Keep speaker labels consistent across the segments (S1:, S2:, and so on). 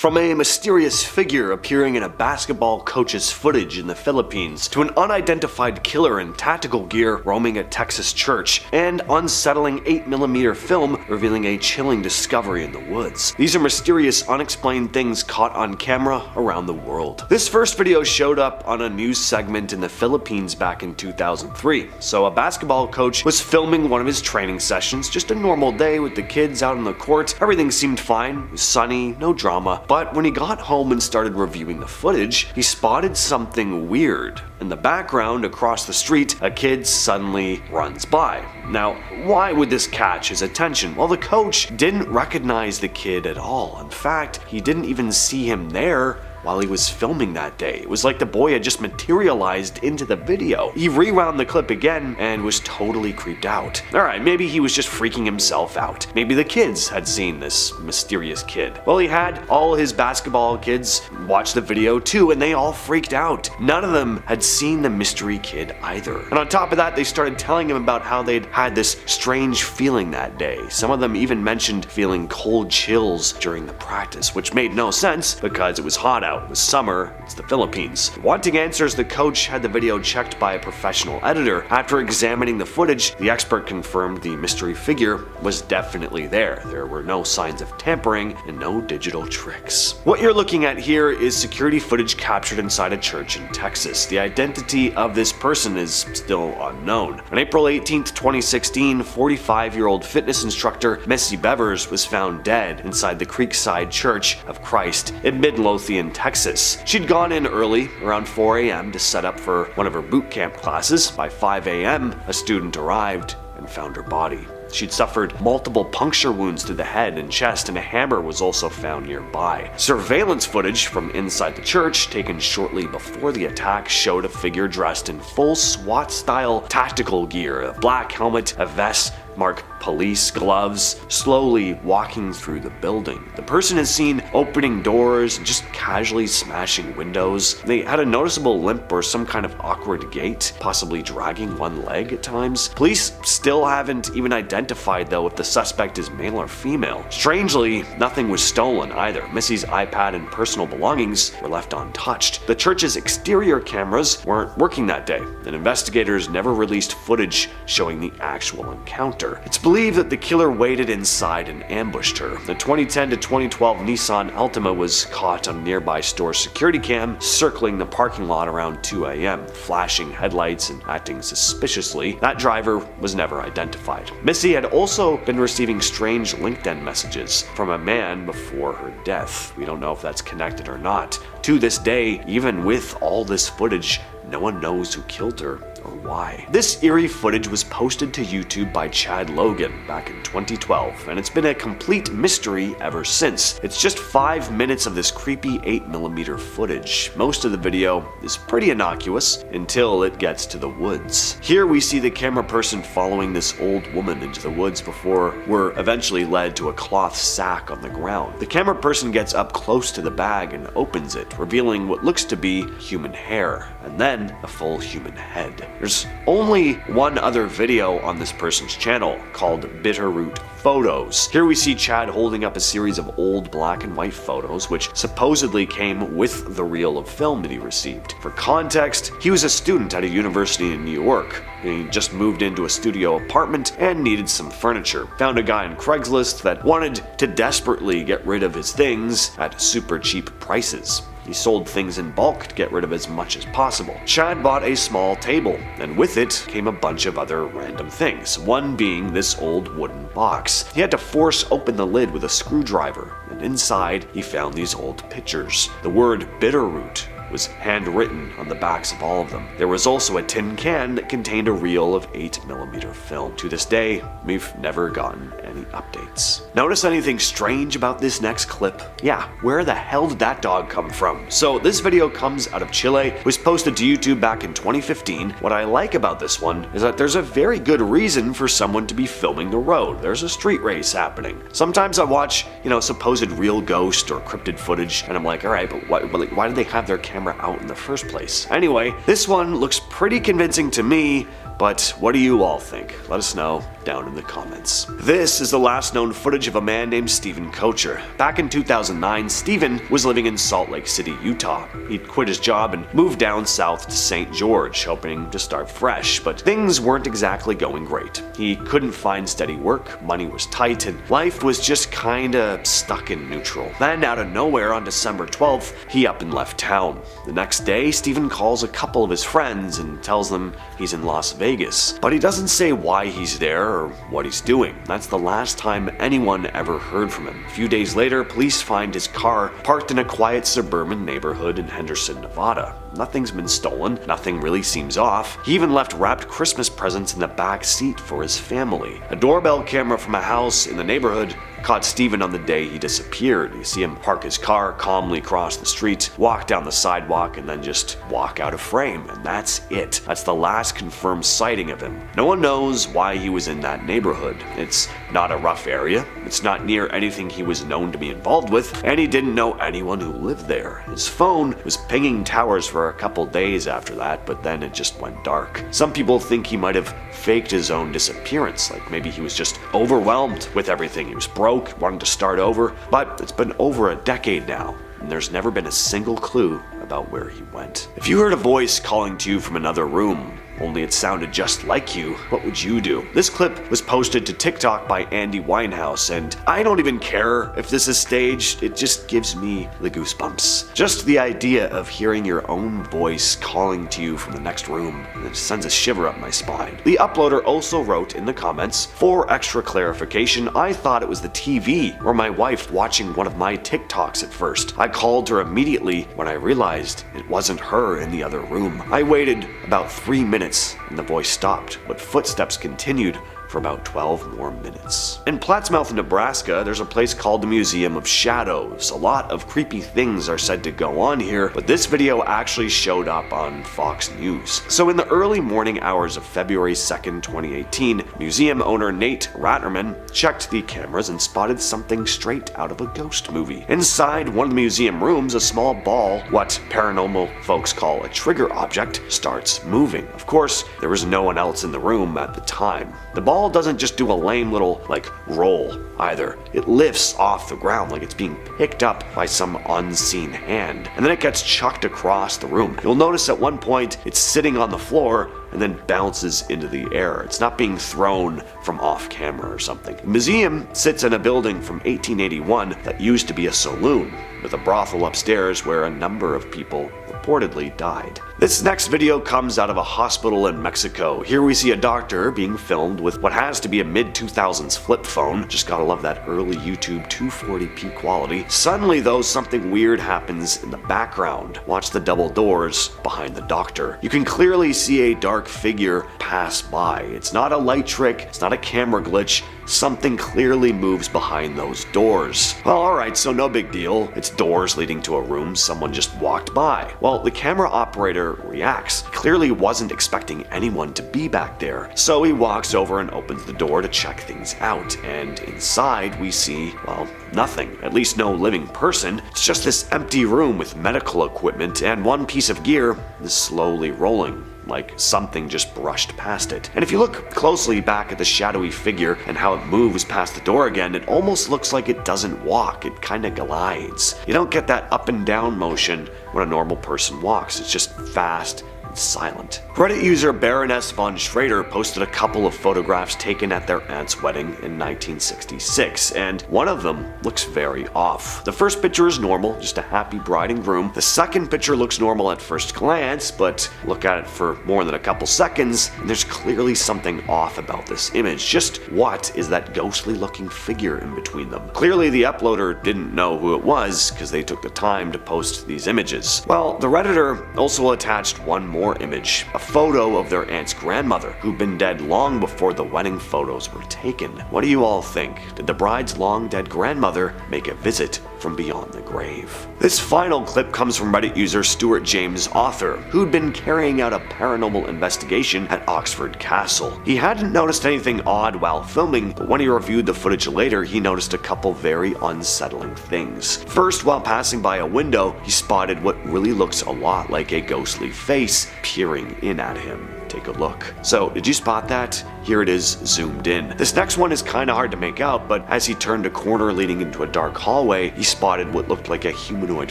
S1: From a mysterious figure appearing in a basketball coach's footage in the Philippines, to an unidentified killer in tactical gear roaming a Texas church, and unsettling 8mm film revealing a chilling discovery in the woods. These are mysterious, unexplained things caught on camera around the world. This first video showed up on a news segment in the Philippines back in 2003. So a basketball coach was filming one of his training sessions, just a normal day with the kids out on the court. Everything seemed fine, it was sunny, no drama. But when he got home and started reviewing the footage, he spotted something weird. In the background, across the street, a kid suddenly runs by. Now, why would this catch his attention? Well, the coach didn't recognize the kid at all. In fact, he didn't even see him there while he was filming that day. It was like the boy had just materialized into the video. He rewound the clip again and was totally creeped out. Alright, maybe he was just freaking himself out. Maybe the kids had seen this mysterious kid. Well, he had all his basketball kids watch the video too, and they all freaked out. None of them had seen the mystery kid either. And on top of that, they started telling him about how they'd had this strange feeling that day. Some of them even mentioned feeling cold chills during the practice, which made no sense because it was hot out. It was summer, it's the Philippines. Wanting answers, the coach had the video checked by a professional editor. After examining the footage, the expert confirmed the mystery figure was definitely there. There were no signs of tampering and no digital tricks. What you're looking at here is security footage captured inside a church in Texas. The identity of this person is still unknown. On April 18th, 2016, 45-year-old fitness instructor Missy Bevers was found dead inside the Creekside Church of Christ in Midlothian, Texas. She'd gone in early, around 4 a.m. to set up for one of her boot camp classes. By 5 a.m., a student arrived and found her body. She'd suffered multiple puncture wounds to the head and chest, and a hammer was also found nearby. Surveillance footage from inside the church, taken shortly before the attack, showed a figure dressed in full SWAT-style tactical gear, a black helmet, a vest marked police gloves, slowly walking through the building. The person is seen opening doors and just casually smashing windows. They had a noticeable limp or some kind of awkward gait, possibly dragging one leg at times. Police still haven't even identified though if the suspect is male or female. Strangely, nothing was stolen either. Missy's iPad and personal belongings were left untouched. The church's exterior cameras weren't working that day, and investigators never released footage showing the actual encounter. It's believed that the killer waited inside and ambushed her. The 2010 to 2012 Nissan Altima was caught on a nearby store security cam circling the parking lot around 2 a.m., flashing headlights and acting suspiciously. That driver was never identified. Missy had also been receiving strange LinkedIn messages from a man before her death. We don't know if that's connected or not. To this day, even with all this footage, no one knows who killed her or why. This eerie footage was posted to YouTube by Chad Logan back in 2012, and it's been a complete mystery ever since. It's just 5 minutes of this creepy 8mm footage. Most of the video is pretty innocuous until it gets to the woods. Here we see the camera person following this old woman into the woods before we're eventually led to a cloth sack on the ground. The camera person gets up close to the bag and opens it, revealing what looks to be human hair, and then a full human head. There's only one other video on this person's channel called Bitterroot Photos. Here we see Chad holding up a series of old black and white photos which supposedly came with the reel of film that he received. For context, he was a student at a university in New York. He just moved into a studio apartment and needed some furniture. Found a guy on Craigslist that wanted to desperately get rid of his things at super cheap prices. He sold things in bulk to get rid of as much as possible. Chad bought a small table, and with it came a bunch of other random things, one being this old wooden box. He had to force open the lid with a screwdriver, and inside he found these old pictures. The word Bitterroot was handwritten on the backs of all of them. There was also a tin can that contained a reel of 8mm film. To this day, we've never gotten any updates. Notice anything strange about this next clip? Yeah, where the hell did that dog come from? So this video comes out of Chile. It was posted to YouTube back in 2015. What I like about this one is that there's a very good reason for someone to be filming the road. There's a street race happening. Sometimes I watch, supposed real ghost or cryptid footage, and I'm like, alright, but why did they have their camera out in the first place? Anyway, this one looks pretty convincing to me, But what do you all think? Let us know down in the comments. This is the last known footage of a man named Stephen Kocher. Back in 2009, Stephen was living in Salt Lake City, Utah. He'd quit his job and moved down south to St. George, hoping to start fresh, but things weren't exactly going great. He couldn't find steady work, money was tight, and life was just kinda stuck in neutral. Then, out of nowhere, on December 12th, he up and left town. The next day, Stephen calls a couple of his friends and tells them he's in Las Vegas. But he doesn't say why he's there or what he's doing. That's the last time anyone ever heard from him. A few days later, police find his car parked in a quiet suburban neighborhood in Henderson, Nevada. Nothing's been stolen, nothing really seems off. He even left wrapped Christmas presents in the back seat for his family. A doorbell camera from a house in the neighborhood caught Stephen on the day he disappeared. You see him park his car, calmly cross the street, walk down the sidewalk, and then just walk out of frame, and that's it. That's the last confirmed sighting of him. No one knows why he was in that neighborhood. It's not a rough area, it's not near anything he was known to be involved with, and he didn't know anyone who lived there. His phone was pinging towers for a couple days after that, but then it just went dark. Some people think he might have faked his own disappearance, like maybe he was just overwhelmed with everything. He was broke, wanted to start over, but it's been over a decade now, and there's never been a single clue about where he went. If you heard a voice calling to you from another room, only it sounded just like you, what would you do? This clip was posted to TikTok by Andy Winehouse, and I don't even care if this is staged, it just gives me the goosebumps. Just the idea of hearing your own voice calling to you from the next room, it sends a shiver up my spine. The uploader also wrote in the comments, "For extra clarification, I thought it was the TV or my wife watching one of my TikToks at first. I called her immediately when I realized it wasn't her in the other room. I waited about 3 minutes and the voice stopped, but footsteps continued for about 12 more minutes." In Plattsmouth, Nebraska, there's a place called the Museum of Shadows. A lot of creepy things are said to go on here, but this video actually showed up on Fox News. So in the early morning hours of February 2nd, 2018, museum owner Nate Ratterman checked the cameras and spotted something straight out of a ghost movie. Inside one of the museum rooms, a small ball, what paranormal folks call a trigger object, starts moving. Of course, there was no one else in the room at the time. The ball doesn't just do a lame little, roll either. It lifts off the ground like it's being picked up by some unseen hand, and then it gets chucked across the room. You'll notice at one point it's sitting on the floor and then bounces into the air. It's not being thrown from off camera or something. The museum sits in a building from 1881 that used to be a saloon, with a brothel upstairs where a number of people reportedly died. This next video comes out of a hospital in Mexico. Here we see a doctor being filmed with what has to be a mid-2000s flip phone. Just gotta love that early YouTube 240p quality. Suddenly though, something weird happens in the background. Watch the double doors behind the doctor. You can clearly see a dark figure pass by. It's not a light trick, it's not a camera glitch. Something clearly moves behind those doors. Well, alright, so no big deal. It's doors leading to a room someone just walked by. Well, the camera operator reacts. Clearly wasn't expecting anyone to be back there. So he walks over and opens the door to check things out. And inside we see, well, nothing. At least no living person. It's just this empty room with medical equipment, and one piece of gear is slowly rolling, like something just brushed past it. And if you look closely back at the shadowy figure and how it moves past the door again, it almost looks like it doesn't walk, it kinda glides. You don't get that up and down motion when a normal person walks, it's just fast and silent. Reddit user Baroness von Schrader posted a couple of photographs taken at their aunt's wedding in 1966, and one of them looks very off. The first picture is normal, just a happy bride and groom. The second picture looks normal at first glance, but look at it for more than a couple seconds, and there's clearly something off about this image. Just what is that ghostly looking figure in between them? Clearly the uploader didn't know who it was, because they took the time to post these images. Well, the Redditor also attached one more image, a photo of their aunt's grandmother, who'd been dead long before the wedding photos were taken. What do you all think? Did the bride's long dead grandmother make a visit from beyond the grave? This final clip comes from Reddit user Stuart James Author, who'd been carrying out a paranormal investigation at Oxford Castle. He hadn't noticed anything odd while filming, but when he reviewed the footage later, he noticed a couple very unsettling things. First, while passing by a window, he spotted what really looks a lot like a ghostly face peering in at him. take a look. So, did you spot that? Here it is zoomed in. This next one is kinda hard to make out, but as he turned a corner leading into a dark hallway, he spotted what looked like a humanoid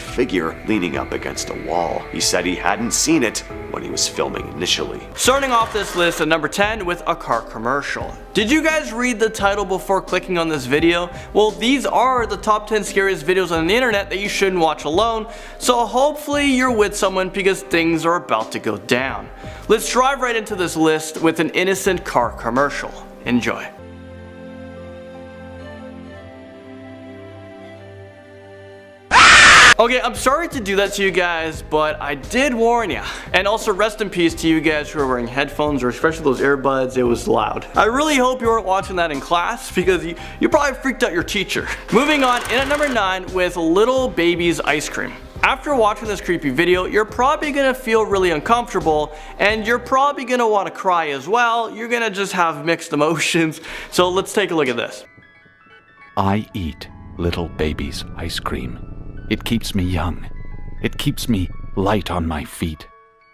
S1: figure leaning up against a wall. He said he hadn't seen it when he was filming initially.
S2: Starting off this list at number 10 with a car commercial. Did you guys read the title before clicking on this video? Well, these are the top 10 scariest videos on the internet that you shouldn't watch alone, so hopefully you're with someone because things are about to go down. Let's drive right into this list with an innocent car commercial. Enjoy. Okay, I'm sorry to do that to you guys, but I did warn ya. And also rest in peace to you guys who are wearing headphones, or especially those earbuds. It was loud. I really hope you weren't watching that in class because you probably freaked out your teacher. Moving on, in at number 9 with Little Baby's Ice Cream. After watching this creepy video, you're probably gonna feel really uncomfortable, and you're probably gonna want to cry as well. You're gonna just have mixed emotions. So let's take a look at this.
S3: I eat Little Baby's ice cream. It keeps me young. It keeps me light on my feet.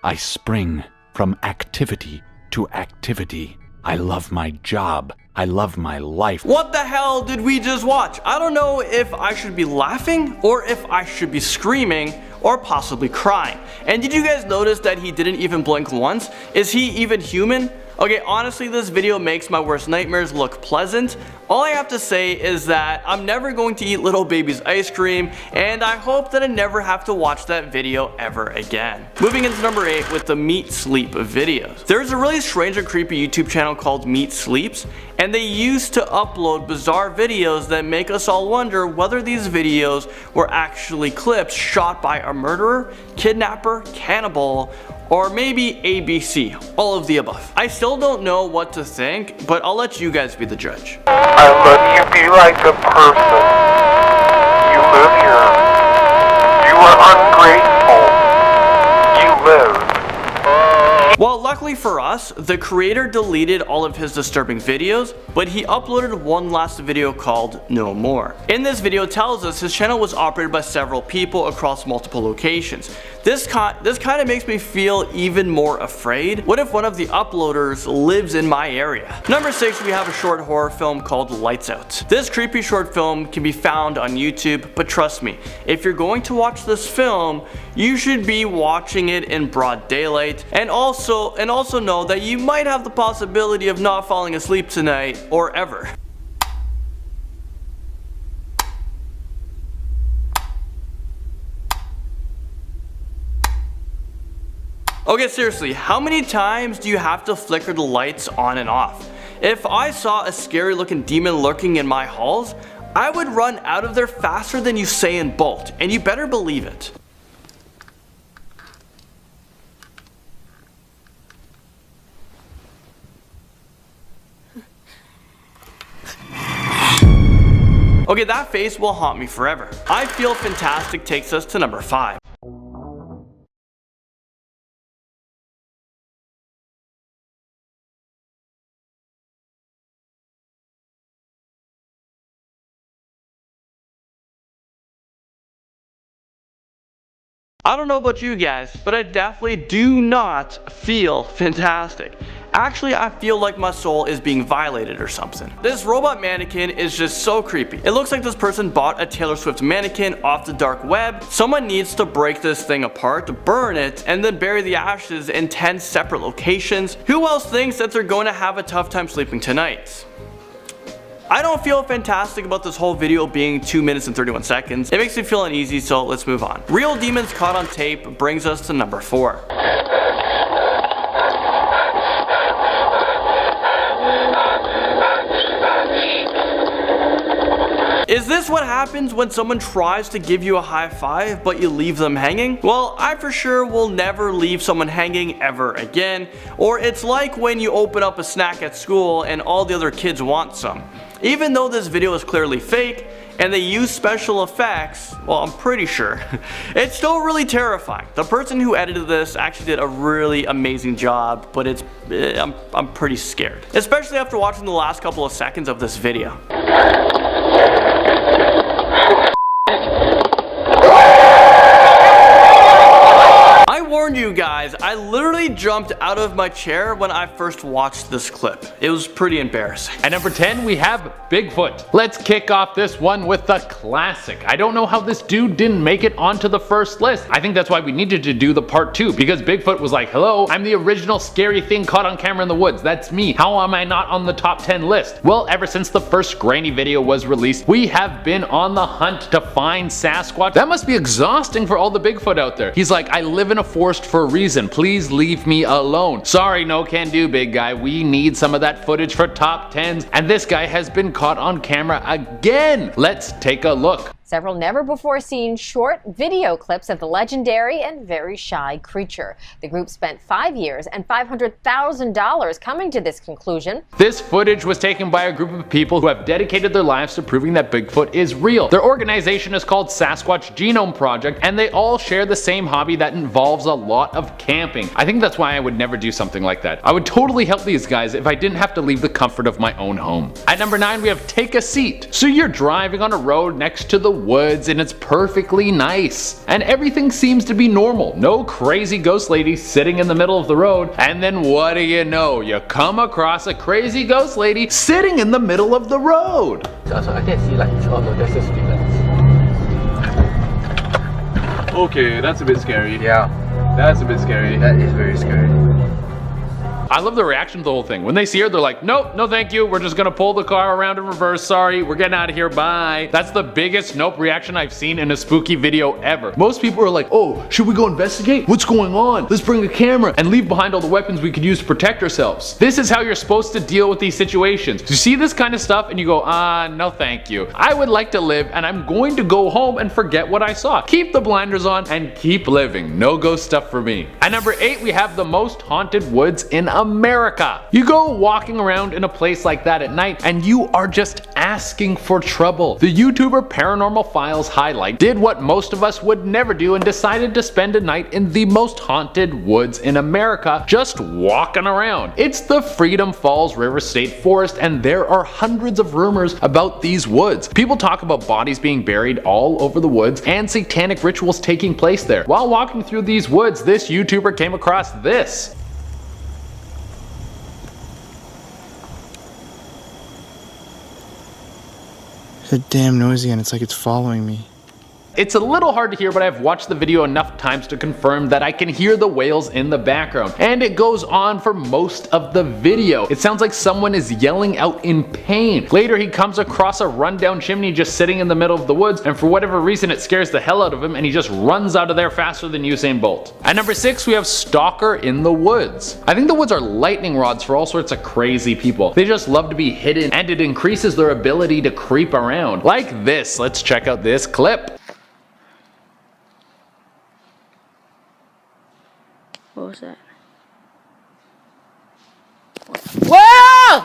S3: I spring from activity to activity. I love my job. I love my life.
S2: What the hell did we just watch? I don't know if I should be laughing or if I should be screaming or possibly crying. And did you guys notice that he didn't even blink once? Is he even human? Okay, honestly, this video makes my worst nightmares look pleasant. All I have to say is that I'm never going to eat Little Baby's ice cream, and I hope that I never have to watch that video ever again. Moving into number 8 with the Meat Sleep videos. There's a really strange and creepy YouTube channel called Meat Sleeps, and they used to upload bizarre videos that make us all wonder whether these videos were actually clips shot by a murderer, kidnapper, cannibal, or maybe ABC, all of the above. I still don't know what to think, but I'll let you guys be the judge.
S4: I let you be like a person. You live here. You are ungrateful. You live.
S2: Well, luckily for us, the creator deleted all of his disturbing videos, but he uploaded one last video called No More. In this video, it tells us his channel was operated by several people across multiple locations. This kind of makes me feel even more afraid. What if one of the uploaders lives in my area? Number 6, we have a short horror film called Lights Out. This creepy short film can be found on YouTube, but trust me, if you're going to watch this film, you should be watching it in broad daylight, and also know that you might have the possibility of not falling asleep tonight or ever. Okay, seriously, how many times do you have to flicker the lights on and off? If I saw a scary looking demon lurking in my halls, I would run out of there faster than Usain Bolt, and you better believe it. Okay, that face will haunt me forever. I Feel Fantastic takes us to number 5. I don't know about you guys, but I definitely do not feel fantastic. Actually, I feel like my soul is being violated or something. This robot mannequin is just so creepy. It looks like this person bought a Taylor Swift mannequin off the dark web. Someone needs to break this thing apart, burn it, and then bury the ashes in 10 separate locations. Who else thinks that they're going to have a tough time sleeping tonight? I don't feel fantastic about this whole video being 2 minutes and 31 seconds. It makes me feel uneasy, so let's move on. Real Demons Caught on Tape brings us to number 4. Is this what happens when someone tries to give you a high five but you leave them hanging? Well, I for sure will never leave someone hanging ever again. Or it's like when you open up a snack at school and all the other kids want some. Even though this video is clearly fake and they use special effects, well, I'm pretty sure, it's still really terrifying. The person who edited this actually did a really amazing job, but I'm pretty scared. Especially after watching the last couple of seconds of this video. I warned you guys guys, I literally jumped out of my chair when I first watched this clip. It was pretty embarrassing.
S5: At number 10, we have Bigfoot. Let's kick off this one with the classic. I don't know how this dude didn't make it onto the first list. I think that's why we needed to do the part 2, because Bigfoot was like, hello, I'm the original scary thing caught on camera in the woods. That's me. How am I not on the top 10 list? Well, ever since the first grainy video was released, we have been on the hunt to find Sasquatch. That must be exhausting for all the Bigfoot out there. He's like, I live in a forest for a reason. Please leave me alone. Sorry, no can do, big guy. We need some of that footage for top 10s, and this guy has been caught on camera again. Let's take a look.
S6: Several never-before-seen short video clips of the legendary and very shy creature. The group spent 5 years and $500,000 coming to this conclusion.
S5: This footage was taken by a group of people who have dedicated their lives to proving that Bigfoot is real. Their organization is called Sasquatch Genome Project, and they all share the same hobby that involves a lot of camping. I think that's why I would never do something like that. I would totally help these guys if I didn't have to leave the comfort of my own home. At number 9, we have Take a Seat. So you're driving on a road next to the woods and it's perfectly nice and everything seems to be normal. No crazy ghost lady sitting in the middle of the road, and then what do you know? You come across a crazy ghost lady sitting in the middle of the road.
S7: I can see like, oh no, there's a street lights.
S8: Okay, that's a bit scary.
S7: Yeah,
S8: That's a bit scary.
S7: that is very scary.
S5: I love the reaction to the whole thing. When they see her, they're like, nope, no thank you. We're just gonna pull the car around in reverse. Sorry, we're getting out of here, bye. That's the biggest nope reaction I've seen in a spooky video ever. Most people are like, oh, should we go investigate? What's going on? Let's bring a camera and leave behind all the weapons we could use to protect ourselves. This is how you're supposed to deal with these situations. You see this kind of stuff and you go, no thank you. I would like to live and I'm going to go home and forget what I saw. Keep the blinders on and keep living. No ghost stuff for me. At number 8, we have the most haunted woods in America. You go walking around in a place like that at night and you are just asking for trouble. The YouTuber Paranormal Files Highlight did what most of us would never do and decided to spend a night in the most haunted woods in America, just walking around. It's the Freedom Falls River State Forest, and there are hundreds of rumors about these woods. People talk about bodies being buried all over the woods and satanic rituals taking place there. While walking through these woods, this YouTuber came across this.
S9: It's damn noisy and it's like it's following me.
S5: It's a little hard to hear, but I've watched the video enough times to confirm that I can hear the wails in the background, and it goes on for most of the video. It sounds like someone is yelling out in pain. Later he comes across a rundown chimney just sitting in the middle of the woods, and for whatever reason it scares the hell out of him and he just runs out of there faster than Usain Bolt. At number 6, we have Stalker in the woods. I think the woods are lightning rods for all sorts of crazy people. They just love to be hidden, and it increases their ability to creep around. Like this. Let's check out this clip.
S10: What was that? Whoa!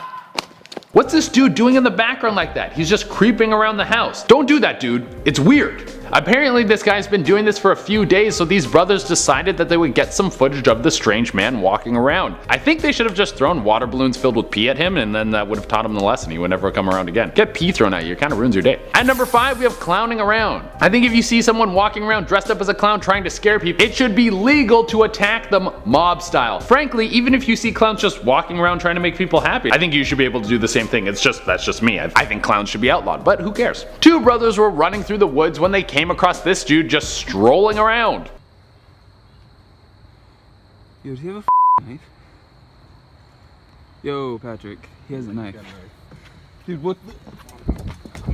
S5: What's this dude doing in the background like that? He's just creeping around the house. Don't do that, dude. It's weird. Apparently this guy's been doing this for a few days, so these brothers decided that they would get some footage of the strange man walking around. I think they should have just thrown water balloons filled with pee at him, and then that would have taught him the lesson. He would never come around again. Get pee thrown at you, it kind of ruins your day. At number 5, we have clowning around. I think if you see someone walking around dressed up as a clown trying to scare people, it should be legal to attack them mob style. Frankly, even if you see clowns just walking around trying to make people happy, I think you should be able to do the same thing. That's just me. I think clowns should be outlawed, but who cares? Two brothers were running through the woods when they came across this dude just strolling around.
S8: Yo, does he have a knife? Yo, Patrick, he has a knife. Dude, what the?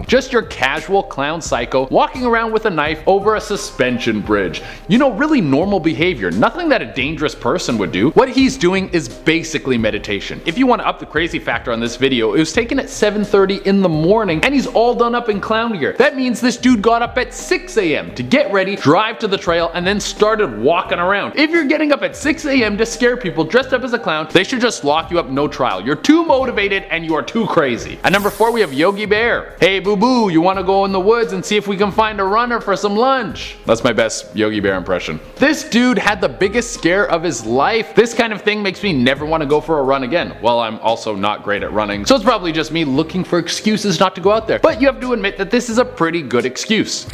S5: Just your casual clown psycho walking around with a knife over a suspension bridge. You know, really normal behavior, nothing that a dangerous person would do. What he's doing is basically meditation. If you want to up the crazy factor on this video, it was taken at 7:30 in the morning and he's all done up in clown gear. That means this dude got up at 6 a.m. to get ready, drive to the trail, and then started walking around. If you're getting up at 6 a.m. to scare people dressed up as a clown, they should just lock you up, no trial. You're too motivated and you are too crazy. At number 4, we have Yogi Bear. Hey boo boo, you want to go in the woods and see if we can find a runner for some lunch? That's my best Yogi Bear impression. This dude had the biggest scare of his life. This kind of thing makes me never want to go for a run again. Well, I'm also not great at running, so it's probably just me looking for excuses not to go out there. But you have to admit that this is a pretty good excuse.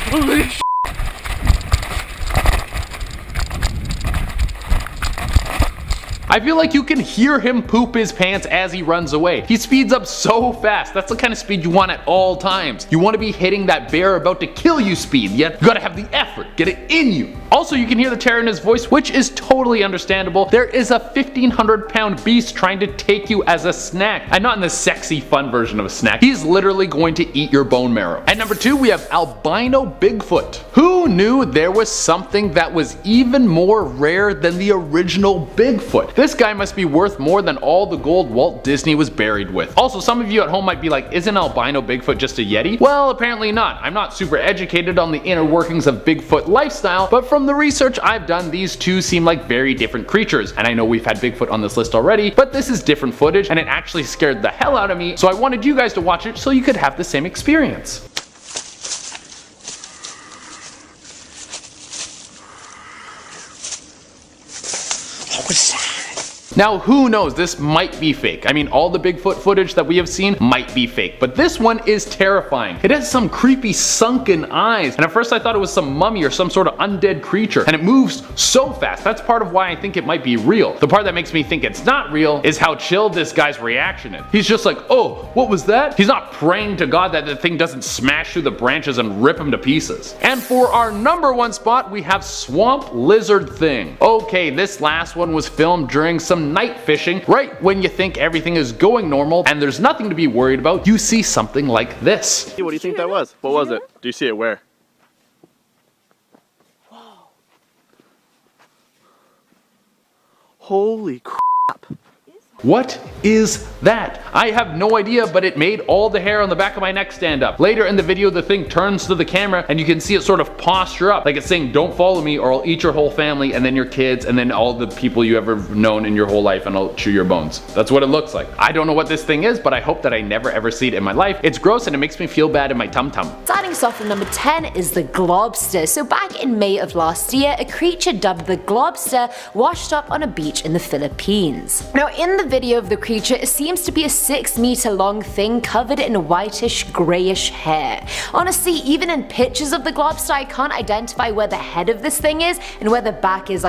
S8: Holy sh**.
S5: I feel like you can hear him poop his pants as he runs away. He speeds up so fast. That's the kind of speed you want at all times. You want to be hitting that bear about to kill you speed, yet you gotta have the effort, get it in you. Also, you can hear the terror in his voice, which is totally understandable. There is a 1,500-pound beast trying to take you as a snack, and not in the sexy fun version of a snack. He's literally going to eat your bone marrow. At number 2, we have Albino Bigfoot. Who knew there was something that was even more rare than the original Bigfoot? This guy must be worth more than all the gold Walt Disney was buried with. Also, some of you at home might be like, isn't Albino Bigfoot just a Yeti? Well, apparently not. I'm not super educated on the inner workings of Bigfoot lifestyle, but from the research I've done, these two seem like very different creatures. And I know we've had Bigfoot on this list already, but this is different footage and it actually scared the hell out of me, so I wanted you guys to watch it so you could have the same experience. Now, who knows, this might be fake. I mean, all the Bigfoot footage that we have seen might be fake, but this one is terrifying. It has some creepy sunken eyes, and at first I thought it was some mummy or some sort of undead creature, and it moves so fast. That's part of why I think it might be real. The part that makes me think it's not real is how chill this guy's reaction is. He's just like, oh, what was that? He's not praying to God that the thing doesn't smash through the branches and rip him to pieces. And for our number 1 spot, we have Swamp Lizard Thing. Okay, this last one was filmed during some night fishing. Right when you think everything is going normal and there's nothing to be worried about, you see something like this.
S11: What do you think that was? What was it? Do you see it where?
S10: Whoa.
S11: Holy crap.
S5: What is that? I have no idea, but it made all the hair on the back of my neck stand up. Later in the video, the thing turns to the camera and you can see it sort of posture up, like it's saying, don't follow me or I'll eat your whole family and then your kids and then all the people you ever known in your whole life and I'll chew your bones. That's what it looks like. I don't know what this thing is, but I hope that I never ever see it in my life. It's gross and it makes me feel bad in my tum-tum.
S12: Starting us off at number 10 is the Globster. So back in May of last year, a creature dubbed the Globster washed up on a beach in the Philippines. Now in the video of the creature, it seems to be a 6-meter long thing covered in whitish grayish hair. Honestly, even in pictures of the Globster, I can't identify where the head of this thing is and where the back is.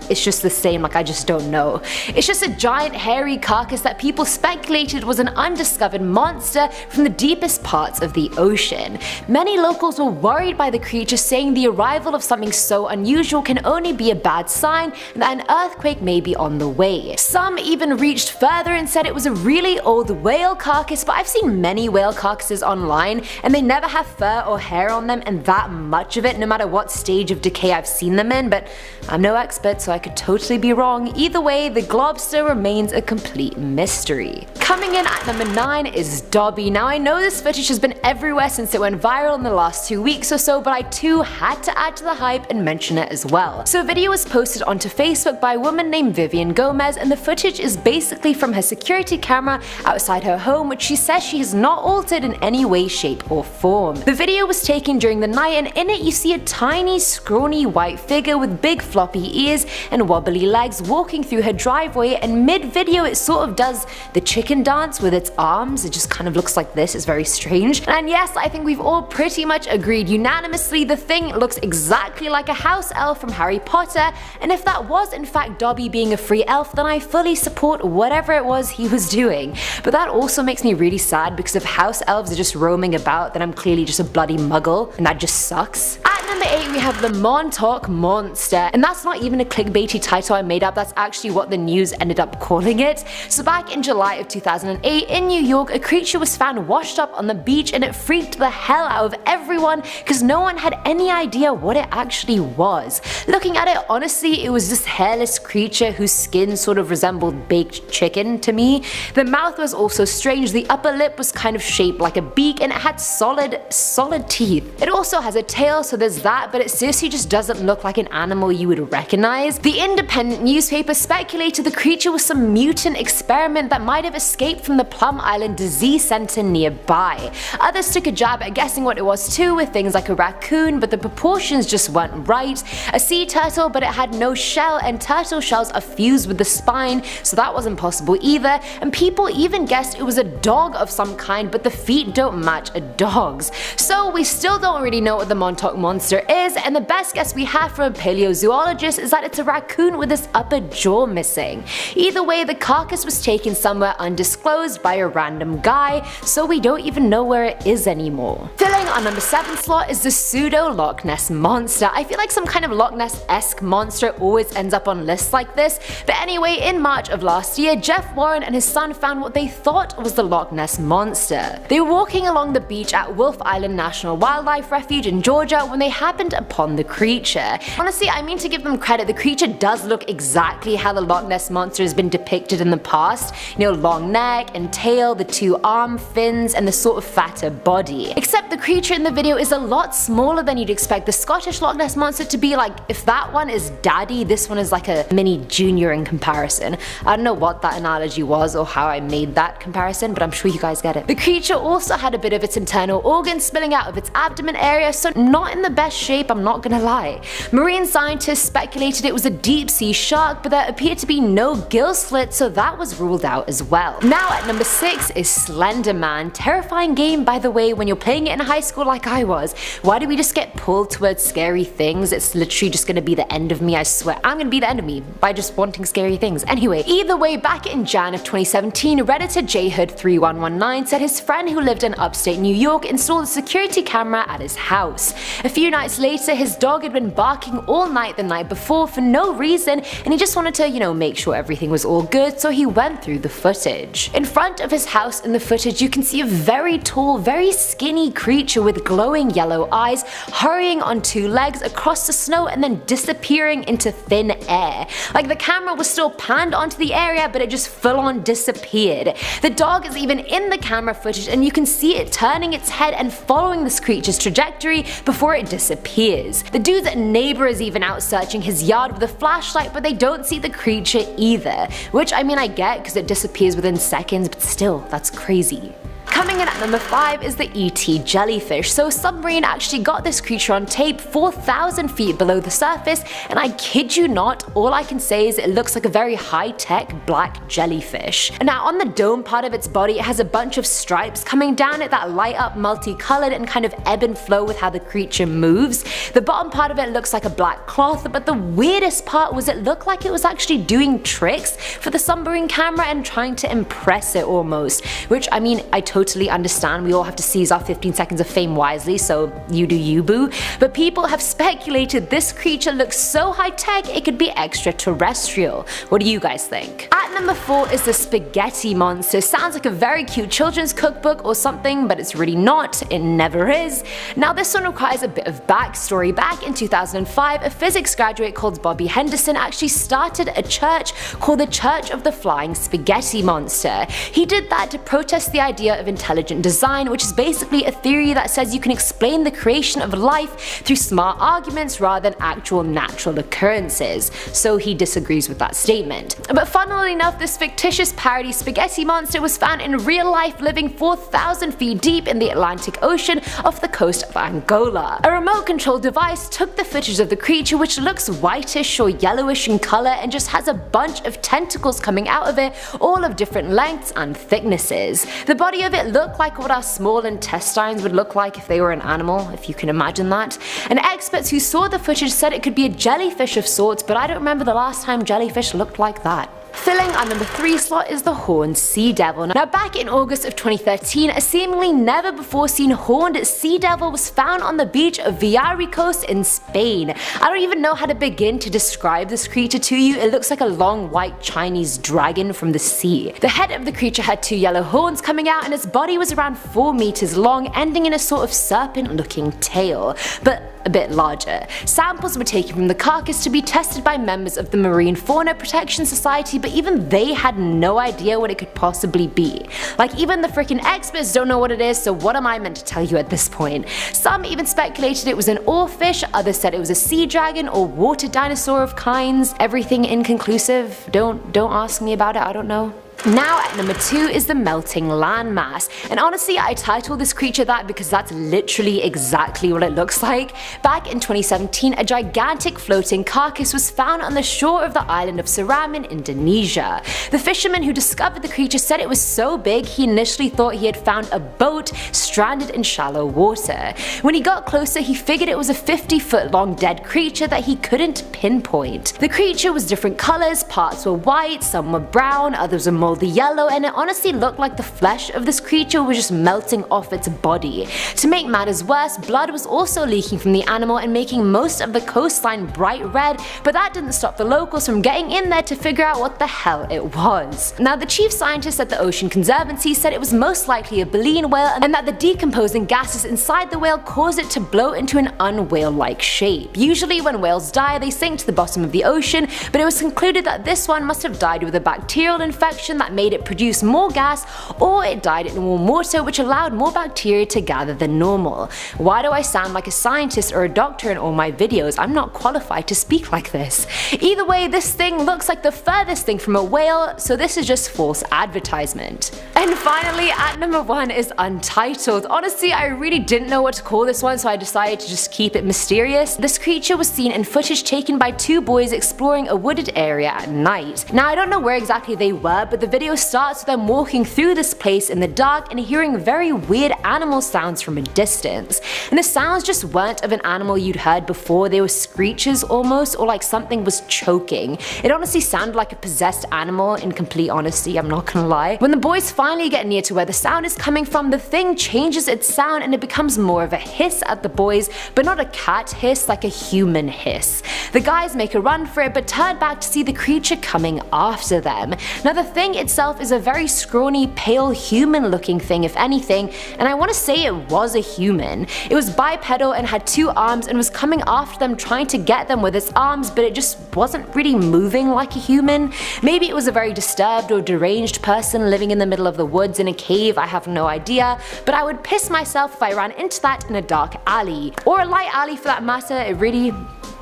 S12: It's just the same, I just don't know. It's just a giant hairy carcass that people speculated was an undiscovered monster from the deepest parts of the ocean. Many locals were worried by the creature, saying the arrival of something so unusual can only be a bad sign and that an earthquake may be on the way. Some even reached further and said it was a really old whale carcass, but I've seen many whale carcasses online and they never have fur or hair on them and that much of it, no matter what stage of decay I've seen them in, but I'm no expert so I could totally be wrong. Either way, the Globster remains a complete mystery. Coming in at number 9 is Dobby. Now I know this footage has been everywhere since it went viral in the last 2 weeks or so, but I too had to add to the hype and mention it as well. So a video was posted onto Facebook by a woman named Vivian Gomez, and the footage is basically from her security camera outside her home, which she says she has not altered in any way, shape or form. The video was taken during the night and in it you see a tiny scrawny white figure with big floppy ears and wobbly legs walking through her driveway, and mid-video it sort of does the chicken dance with its arms. It just kind of looks like this. It's very strange. And yes, I think we've all pretty much agreed unanimously the thing looks exactly like a house elf from Harry Potter, and if that was in fact Dobby being a free elf, then I fully support whatever it was he was doing. But that also makes me really sad because if house elves are just roaming about, then I'm clearly just a bloody muggle, and that just sucks. At number 8 we have the Monttok Monster, and that's not even a clickbaity title I made up, that's actually what the news ended up calling it. So back in July of 2008 in New York, a creature was found washed up on the beach and it freaked the hell out of everyone because no one had any idea what it actually was. Looking at it, honestly, it was this hairless creature whose skin sort of resembled baked chicken to me. The mouth was also strange, the upper lip was kind of shaped like a beak and it had solid teeth. It also has a tail, so there's that, but it seriously just doesn't look like an animal you would recognize. The Independent newspaper speculated the creature was some mutant experiment that might have escaped from the Plum Island Disease Center nearby. Others took a jab at guessing what it was too, with things like a raccoon, but the proportions just weren't right. A sea turtle, but it had no shell, and turtle shells are fused with the spine, so that wasn't possible either. And people even guessed it was a dog of some kind, but the feet don't match a dog's. So we still don't really know what the Monttok Monster monster is, and the best guess we have from a paleozoologist is that it's a raccoon with its upper jaw missing. Either way, the carcass was taken somewhere undisclosed by a random guy, so we don't even know where it is anymore. Filling our number 7 slot is the pseudo Loch Ness monster. I feel like some kind of Loch Ness-esque monster always ends up on lists like this, but anyway, in March of last year, Jeff Warren and his son found what they thought was the Loch Ness monster. They were walking along the beach at Wolf Island National Wildlife Refuge in Georgia when they happened upon the creature. Honestly, I mean to give them credit, the creature does look exactly how the Loch Ness monster has been depicted in the past. You know, long neck and tail, the 2 arm fins, and the sort of fatter body. Except the creature in the video is a lot smaller than you'd expect the Scottish Loch Ness monster to be. Like, if that one is daddy, this one is like a mini junior in comparison. I don't know what that analogy was or how I made that comparison, but I'm sure you guys get it. The creature also had a bit of its internal organs spilling out of its abdomen area, so not in the best shape, I'm not gonna lie. Marine scientists speculated it was a deep sea shark, but there appeared to be no gill slit, so that was ruled out as well. Now at number 6 is Slenderman. Terrifying game, by the way, when you're playing it in high school like I was. Why do we just get pulled towards scary things? It's literally just gonna be the end of me, I swear. I'm gonna be the end of me by just wanting scary things. Anyway, either way, back in Jan of 2017, Redditor JHood3119 said his friend who lived in upstate New York installed a security camera at his house. A few nights later, his dog had been barking all night the night before for no reason, and he just wanted to, you know, make sure everything was all good, so he went through the footage. In front of his house in the footage, you can see a very tall, very skinny creature with glowing yellow eyes hurrying on 2 legs across the snow and then disappearing into thin air. Like, the camera was still panned onto the area, but it just full on disappeared. The dog is even in the camera footage, and you can see it turning its head and following this creature's trajectory before it disappears. The dude's neighbor is even out searching his yard with a flashlight, but they don't see the creature either. Which, I mean, I get because it disappears within seconds, but still, that's crazy. Coming in at number 5 is the ET jellyfish. So a submarine actually got this creature on tape 4,000 feet below the surface, and I kid you not, all I can say is it looks like a very high-tech black jellyfish. And now on the dome part of its body, it has a bunch of stripes coming down it that light up multicolored and kind of ebb and flow with how the creature moves. The bottom part of it looks like a black cloth, but the weirdest part was it looked like it was actually doing tricks for the submarine camera and trying to impress it almost. Which, I mean, I totally understand, we all have to seize our 15 seconds of fame wisely, so you do you, boo. But people have speculated this creature looks so high tech it could be extraterrestrial. What do you guys think? At number 4 is the spaghetti monster. Sounds like a very cute children's cookbook or something, but it's really not. It never is. Now this one requires a bit of backstory. Back in 2005, a physics graduate called Bobby Henderson actually started a church called the Church of the Flying Spaghetti Monster. He did that to protest the idea of intelligent design, which is basically a theory that says you can explain the creation of life through smart arguments rather than actual natural occurrences. So he disagrees with that statement. But funnily enough, this fictitious parody spaghetti monster was found in real life living 4,000 feet deep in the Atlantic Ocean off the coast of Angola. A remote control device took the footage of the creature, which looks whitish or yellowish in color and just has a bunch of tentacles coming out of it, all of different lengths and thicknesses. The body of it looked like what our small intestines would look like if they were an animal, if you can imagine that. And experts who saw the footage said it could be a jellyfish of sorts, but I don't remember the last time jellyfish looked like that. Filling our number 3 slot is the horned sea devil. Now back in August of 2013, a seemingly never before seen horned sea devil was found on the beach of Villaricos in Spain. I don't even know how to begin to describe this creature to you. It looks like a long white Chinese dragon from the sea. The head of the creature had 2 yellow horns coming out, and its body was around 4 meters long, ending in a sort of serpent looking tail, but a bit larger. Samples were taken from the carcass to be tested by members of the Marine Fauna Protection Society, but even they had no idea what it could possibly be. Like, even the freaking experts don't know what it is, so what am I meant to tell you at this point? Some even speculated it was an oarfish, others said it was a sea dragon or water dinosaur of kinds. Everything inconclusive. Don't ask me about it, I don't know. Now at number 2 is the melting landmass, and honestly I titled this creature that because that's literally exactly what it looks like. Back in 2017, a gigantic floating carcass was found on the shore of the island of Seram in Indonesia. The fisherman who discovered the creature said it was so big he initially thought he had found a boat stranded in shallow water. When he got closer he figured it was a 50-foot long dead creature that he couldn't pinpoint. The creature was different colors, parts were white, some were brown, others were moldy yellow, and it honestly looked like the flesh of this creature was just melting off its body. To make matters worse, blood was also leaking from the animal and making most of the coastline bright red, but that didn't stop the locals from getting in there to figure out what the hell it was. Now the chief scientist at the Ocean Conservancy said it was most likely a baleen whale and that the decomposing gases inside the whale caused it to blow into an unwhale-like shape. Usually when whales die they sink to the bottom of the ocean, but it was concluded that this one must have died with a bacterial infection that made it produce more gas, or it died in warm water which allowed more bacteria to gather than normal. Why do I sound like a scientist or a doctor in all my videos? I'm not qualified to speak like this. Either way, this thing looks like the furthest thing from a whale, so this is just false advertisement. And finally at number 1 is Untitled. Honestly I really didn't know what to call this one, so I decided to just keep it mysterious. This creature was seen in footage taken by 2 boys exploring a wooded area at night. Now I don't know where exactly they were, but the video starts with them walking through this place in the dark and hearing very weird animal sounds from a distance. And the sounds just weren't of an animal you'd heard before, they were screeches almost, or like something was choking. It honestly sounded like a possessed animal, in complete honesty, I'm not gonna lie. When the boys finally get near to where the sound is coming from, the thing changes its sound and it becomes more of a hiss at the boys, but not a cat hiss, like a human hiss. The guys make a run for it but turn back to see the creature coming after them. Now the thing itself is a very scrawny, pale, human looking thing if anything, and I want to say it was a human. It was bipedal and had 2 arms and was coming after them trying to get them with its arms, but it just wasn't really moving like a human. Maybe it was a very disturbed or deranged person living in the middle of the woods in a cave, I have no idea, but I would piss myself if I ran into that in a dark alley. Or a light alley for that matter, it really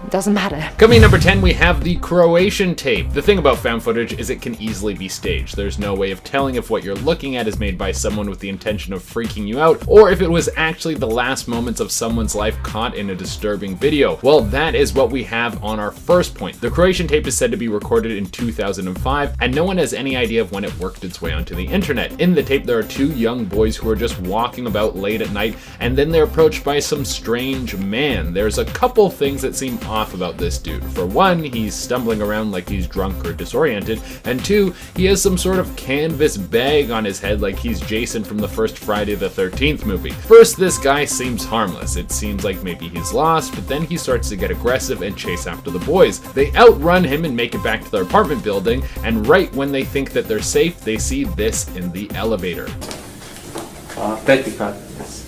S12: doesn't matter.
S5: Coming in number 10, we have the Croatian Tape. The thing about found footage is it can easily be staged. There's no way of telling if what you're looking at is made by someone with the intention of freaking you out, or if it was actually the last moments of someone's life caught in a disturbing video. Well, that is what we have on our first point. The Croatian Tape is said to be recorded in 2005, and no one has any idea of when it worked its way onto the internet. In the tape, there are 2 young boys who are just walking about late at night, and then they're approached by some strange man. There's a couple things that seem off about this dude. For one, he's stumbling around like he's drunk or disoriented, and 2, he has some sort of canvas bag on his head like he's Jason from the first Friday the 13th movie. First, this guy seems harmless. It seems like maybe he's lost, but then he starts to get aggressive and chase after the boys. They outrun him and make it back to their apartment building, and right when they think that they're safe, they see this in the elevator.
S7: 30 card, yes.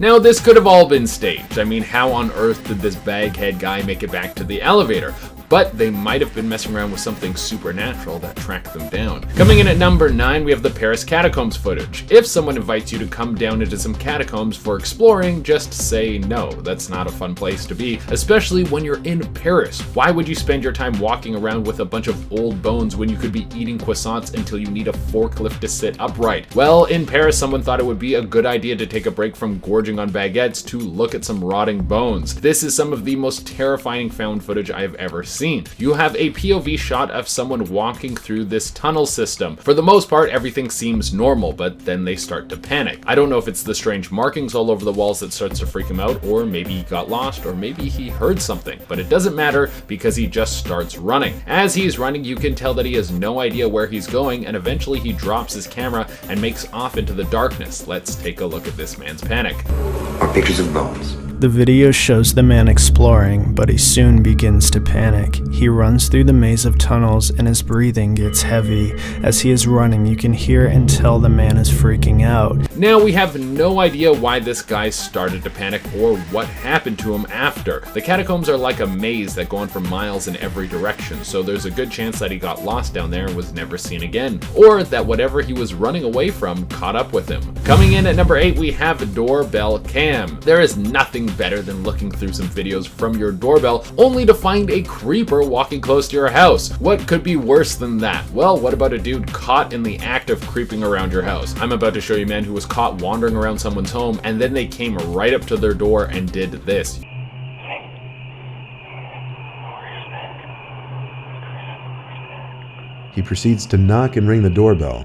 S5: Now, this could have all been staged. I mean, how on earth did this baghead guy make it back to the elevator? But they might have been messing around with something supernatural that tracked them down. Coming in at number 9, we have the Paris Catacombs footage. If someone invites you to come down into some catacombs for exploring, just say no. That's not a fun place to be, especially when you're in Paris. Why would you spend your time walking around with a bunch of old bones when you could be eating croissants until you need a forklift to sit upright? Well, in Paris, someone thought it would be a good idea to take a break from gorging on baguettes to look at some rotting bones. This is some of the most terrifying found footage I have ever seen. You have a POV shot of someone walking through this tunnel system. For the most part, everything seems normal, but then they start to panic. I don't know if it's the strange markings all over the walls that starts to freak him out, or maybe he got lost, or maybe he heard something, but it doesn't matter because he just starts running. As he's running, you can tell that he has no idea where he's going, and eventually he drops his camera and makes off into the darkness. Let's take a look at this man's panic.
S13: Are pictures of bones.
S9: The video shows the man exploring, but he soon begins to panic. He runs through the maze of tunnels and his breathing gets heavy. As he is running, you can hear and tell the man is freaking out.
S5: Now, we have no idea why this guy started to panic or what happened to him after. The catacombs are like a maze that go on for miles in every direction, so there's a good chance that he got lost down there and was never seen again, or that whatever he was running away from caught up with him. Coming in at number 8, we have Doorbell Cam. There is nothing better than looking through some videos from your doorbell only to find a creeper walking close to your house. What could be worse than that? Well, what about a dude caught in the act of creeping around your house? I'm about to show you a man who was caught wandering around someone's home, and then they came right up to their door and did this.
S14: He proceeds to knock and ring the doorbell.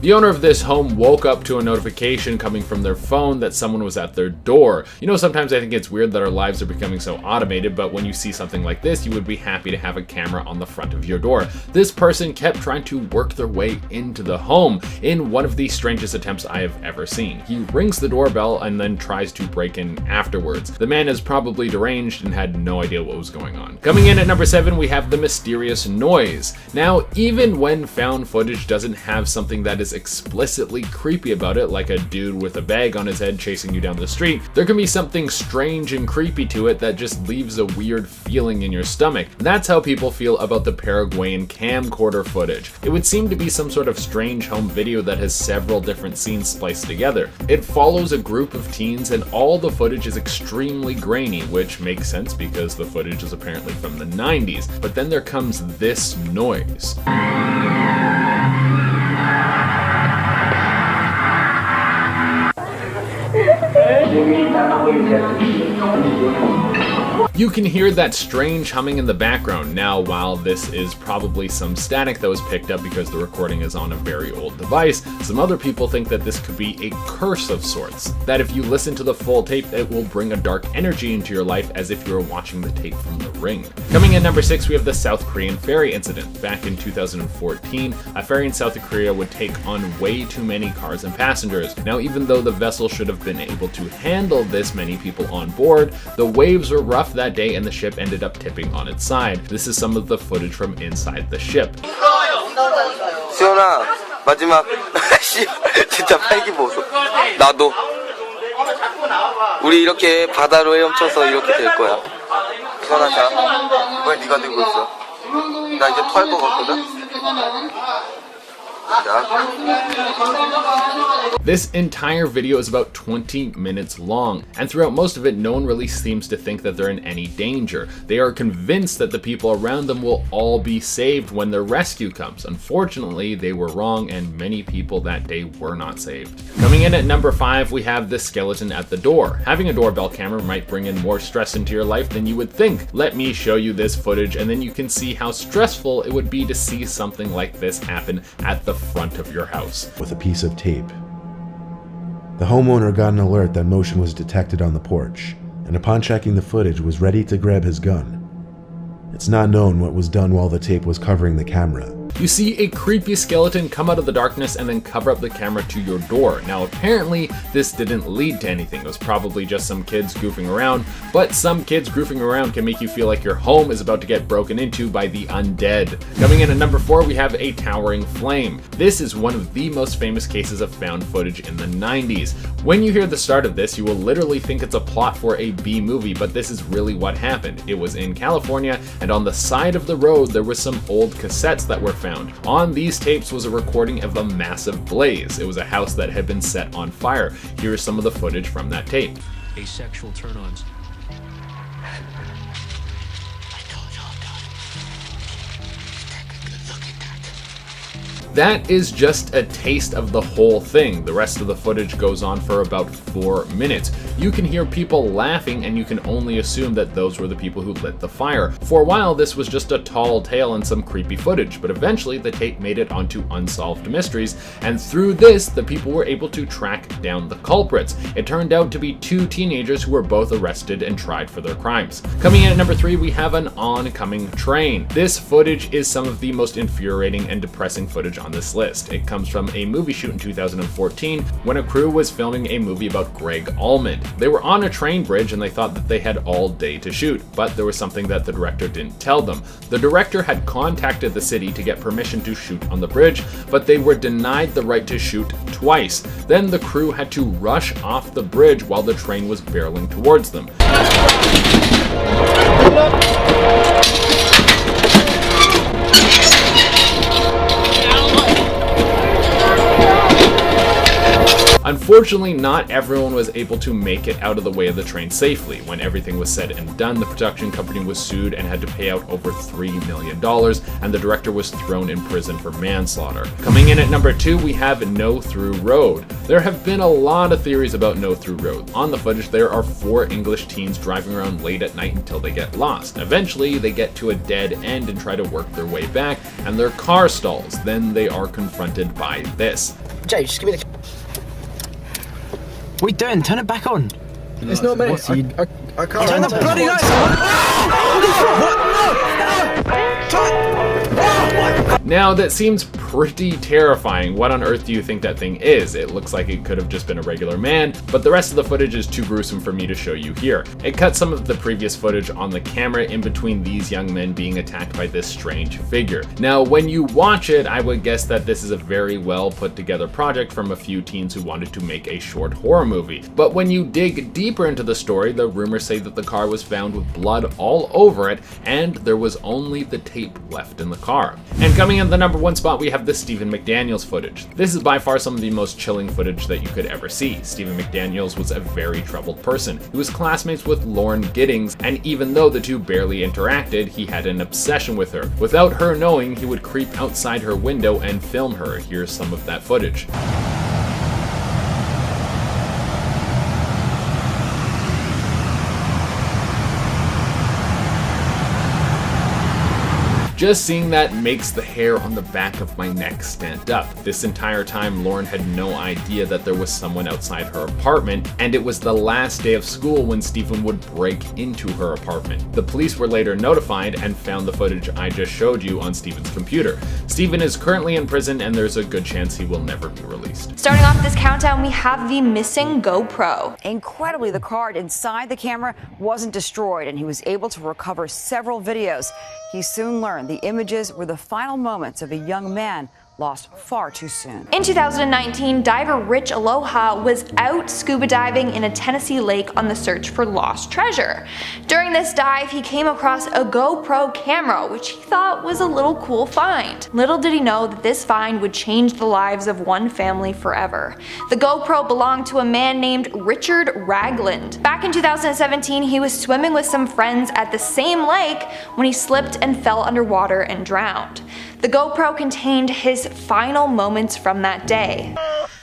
S5: The owner of this home woke up to a notification coming from their phone that someone was at their door. You know, sometimes I think it's weird that our lives are becoming so automated, but when you see something like this, you would be happy to have a camera on the front of your door. This person kept trying to work their way into the home in one of the strangest attempts I have ever seen. He rings the doorbell and then tries to break in afterwards. The man is probably deranged and had no idea what was going on. Coming in at number 7, we have the mysterious noise. Now, even when found footage doesn't have something that is explicitly creepy about it, like a dude with a bag on his head chasing you down the street, there can be something strange and creepy to it that just leaves a weird feeling in your stomach. That's how people feel about the Paraguayan camcorder footage. It would seem to be some sort of strange home video that has several different scenes spliced together. It follows a group of teens and all the footage is extremely grainy, which makes sense because the footage is apparently from the 90s. But then there comes this noise. You can hear that strange humming in the background. Now, while this is probably some static that was picked up because the recording is on a very old device, some other people think that this could be a curse of sorts. That if you listen to the full tape, it will bring a dark energy into your life as if you were watching the tape from The Ring. Coming in number 6, we have the South Korean ferry incident. Back in 2014, a ferry in South Korea would take on way too many cars and passengers. Now, even though the vessel should have been able to handle this many people on board, the waves were rough that day and the ship ended up tipping on its side. This is some of the footage from inside the ship.
S15: 수연아, 마지막 진짜 팔기 보소. 나도. 우리 이렇게 바다로 헤엄쳐서 이렇게 될 거야. 수연아, 자, 왜 네가 들고 있어? 나 이제 토할 것 같거든.
S5: This entire video is about 20 minutes long, and throughout most of it, no one really seems to think that they're in any danger. They are convinced that the people around them will all be saved when their rescue comes. Unfortunately, they were wrong, and many people that day were not saved. Coming in at number 5, we have the skeleton at the door. Having a doorbell camera might bring in more stress into your life than you would think. Let me show you this footage, and then you can see how stressful it would be to see something like this happen at the front of your house.
S14: With a piece of tape. The homeowner got an alert that motion was detected on the porch, and upon checking the footage was ready to grab his gun. It's not known what was done while the tape was covering the camera.
S5: You see a creepy skeleton come out of the darkness and then cover up the camera to your door. Now apparently this didn't lead to anything. It was probably just some kids goofing around, but some kids goofing around can make you feel like your home is about to get broken into by the undead. Coming in at number 4, we have a towering flame. This is one of the most famous cases of found footage in the 90s. When you hear the start of this, you will literally think it's a plot for a B movie, but this is really what happened. It was in California, and on the side of the road there were some old cassettes that were found. On these tapes was a recording of a massive blaze. It was a house that had been set on fire. Here is some of the footage from that tape.
S16: Asexual turn-ons.
S5: That is just a taste of the whole thing. The rest of the footage goes on for about 4 minutes. You can hear people laughing and you can only assume that those were the people who lit the fire. For a while this was just a tall tale and some creepy footage, but eventually the tape made it onto Unsolved Mysteries, and through this the people were able to track down the culprits. It turned out to be 2 teenagers who were both arrested and tried for their crimes. Coming in at number 3, we have an oncoming train. This footage is some of the most infuriating and depressing footage on this list. It comes from a movie shoot in 2014 when a crew was filming a movie about Greg Almond. They were on a train bridge and they thought that they had all day to shoot, but there was something that the director didn't tell them. The director had contacted the city to get permission to shoot on the bridge, but they were denied the right to shoot twice. Then the crew had to rush off the bridge while the train was barreling towards them. Unfortunately, not everyone was able to make it out of the way of the train safely. When everything was said and done, the production company was sued and had to pay out over $3 million, and the director was thrown in prison for manslaughter. Coming in at number 2, we have No Through Road. There have been a lot of theories about No Through Road. On the footage, there are 4 English teens driving around late at night until they get lost. Eventually, they get to a dead end and try to work their way back, and their car stalls. Then they are confronted by this.
S17: Jay, just give me the... What are you doing? Turn it back on. It's not meant. I can't. Turn the bloody lights on.
S5: Now that seems pretty terrifying. What on earth do you think that thing is? It looks like it could have just been a regular man, but the rest of the footage is too gruesome for me to show you here. It cuts some of the previous footage on the camera in between these young men being attacked by this strange figure. Now, when you watch it, I would guess that this is a very well put together project from a few teens who wanted to make a short horror movie. But when you dig deeper into the story, the rumors say that the car was found with blood all over it, and there was only the tape left in the car. And coming in the number 1 spot, we have the Stephen McDaniels footage. This is by far some of the most chilling footage that you could ever see. Stephen McDaniels was a very troubled person. He was classmates with Lauren Giddings, and even though the two barely interacted, he had an obsession with her. Without her knowing, he would creep outside her window and film her. Here's some of that footage. Just seeing that makes the hair on the back of my neck stand up. This entire time, Lauren had no idea that there was someone outside her apartment, and it was the last day of school when Stephen would break into her apartment. The police were later notified and found the footage I just showed you on Stephen's computer. Stephen is currently in prison, and there's a good chance he will never be released.
S18: Starting off this countdown, we have the missing GoPro.
S19: Incredibly, the card inside the camera wasn't destroyed, and he was able to recover several videos. He soon learned the images were the final moments of a young man lost far too soon.
S18: In 2019, diver Rich Aloha was out scuba diving in a Tennessee lake on the search for lost treasure. During this dive, he came across a GoPro camera, which he thought was a little cool find. Little did he know that this find would change the lives of one family forever. The GoPro belonged to a man named Richard Ragland. Back in 2017, he was swimming with some friends at the same lake when he slipped and fell underwater and drowned. The GoPro contained his final moments from that day.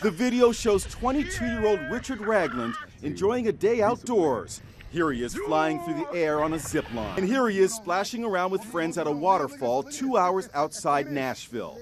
S20: The video shows 22-year-old Richard Ragland enjoying a day outdoors. Here he is flying through the air on a zip line. And here he is splashing around with friends at a waterfall 2 hours outside Nashville.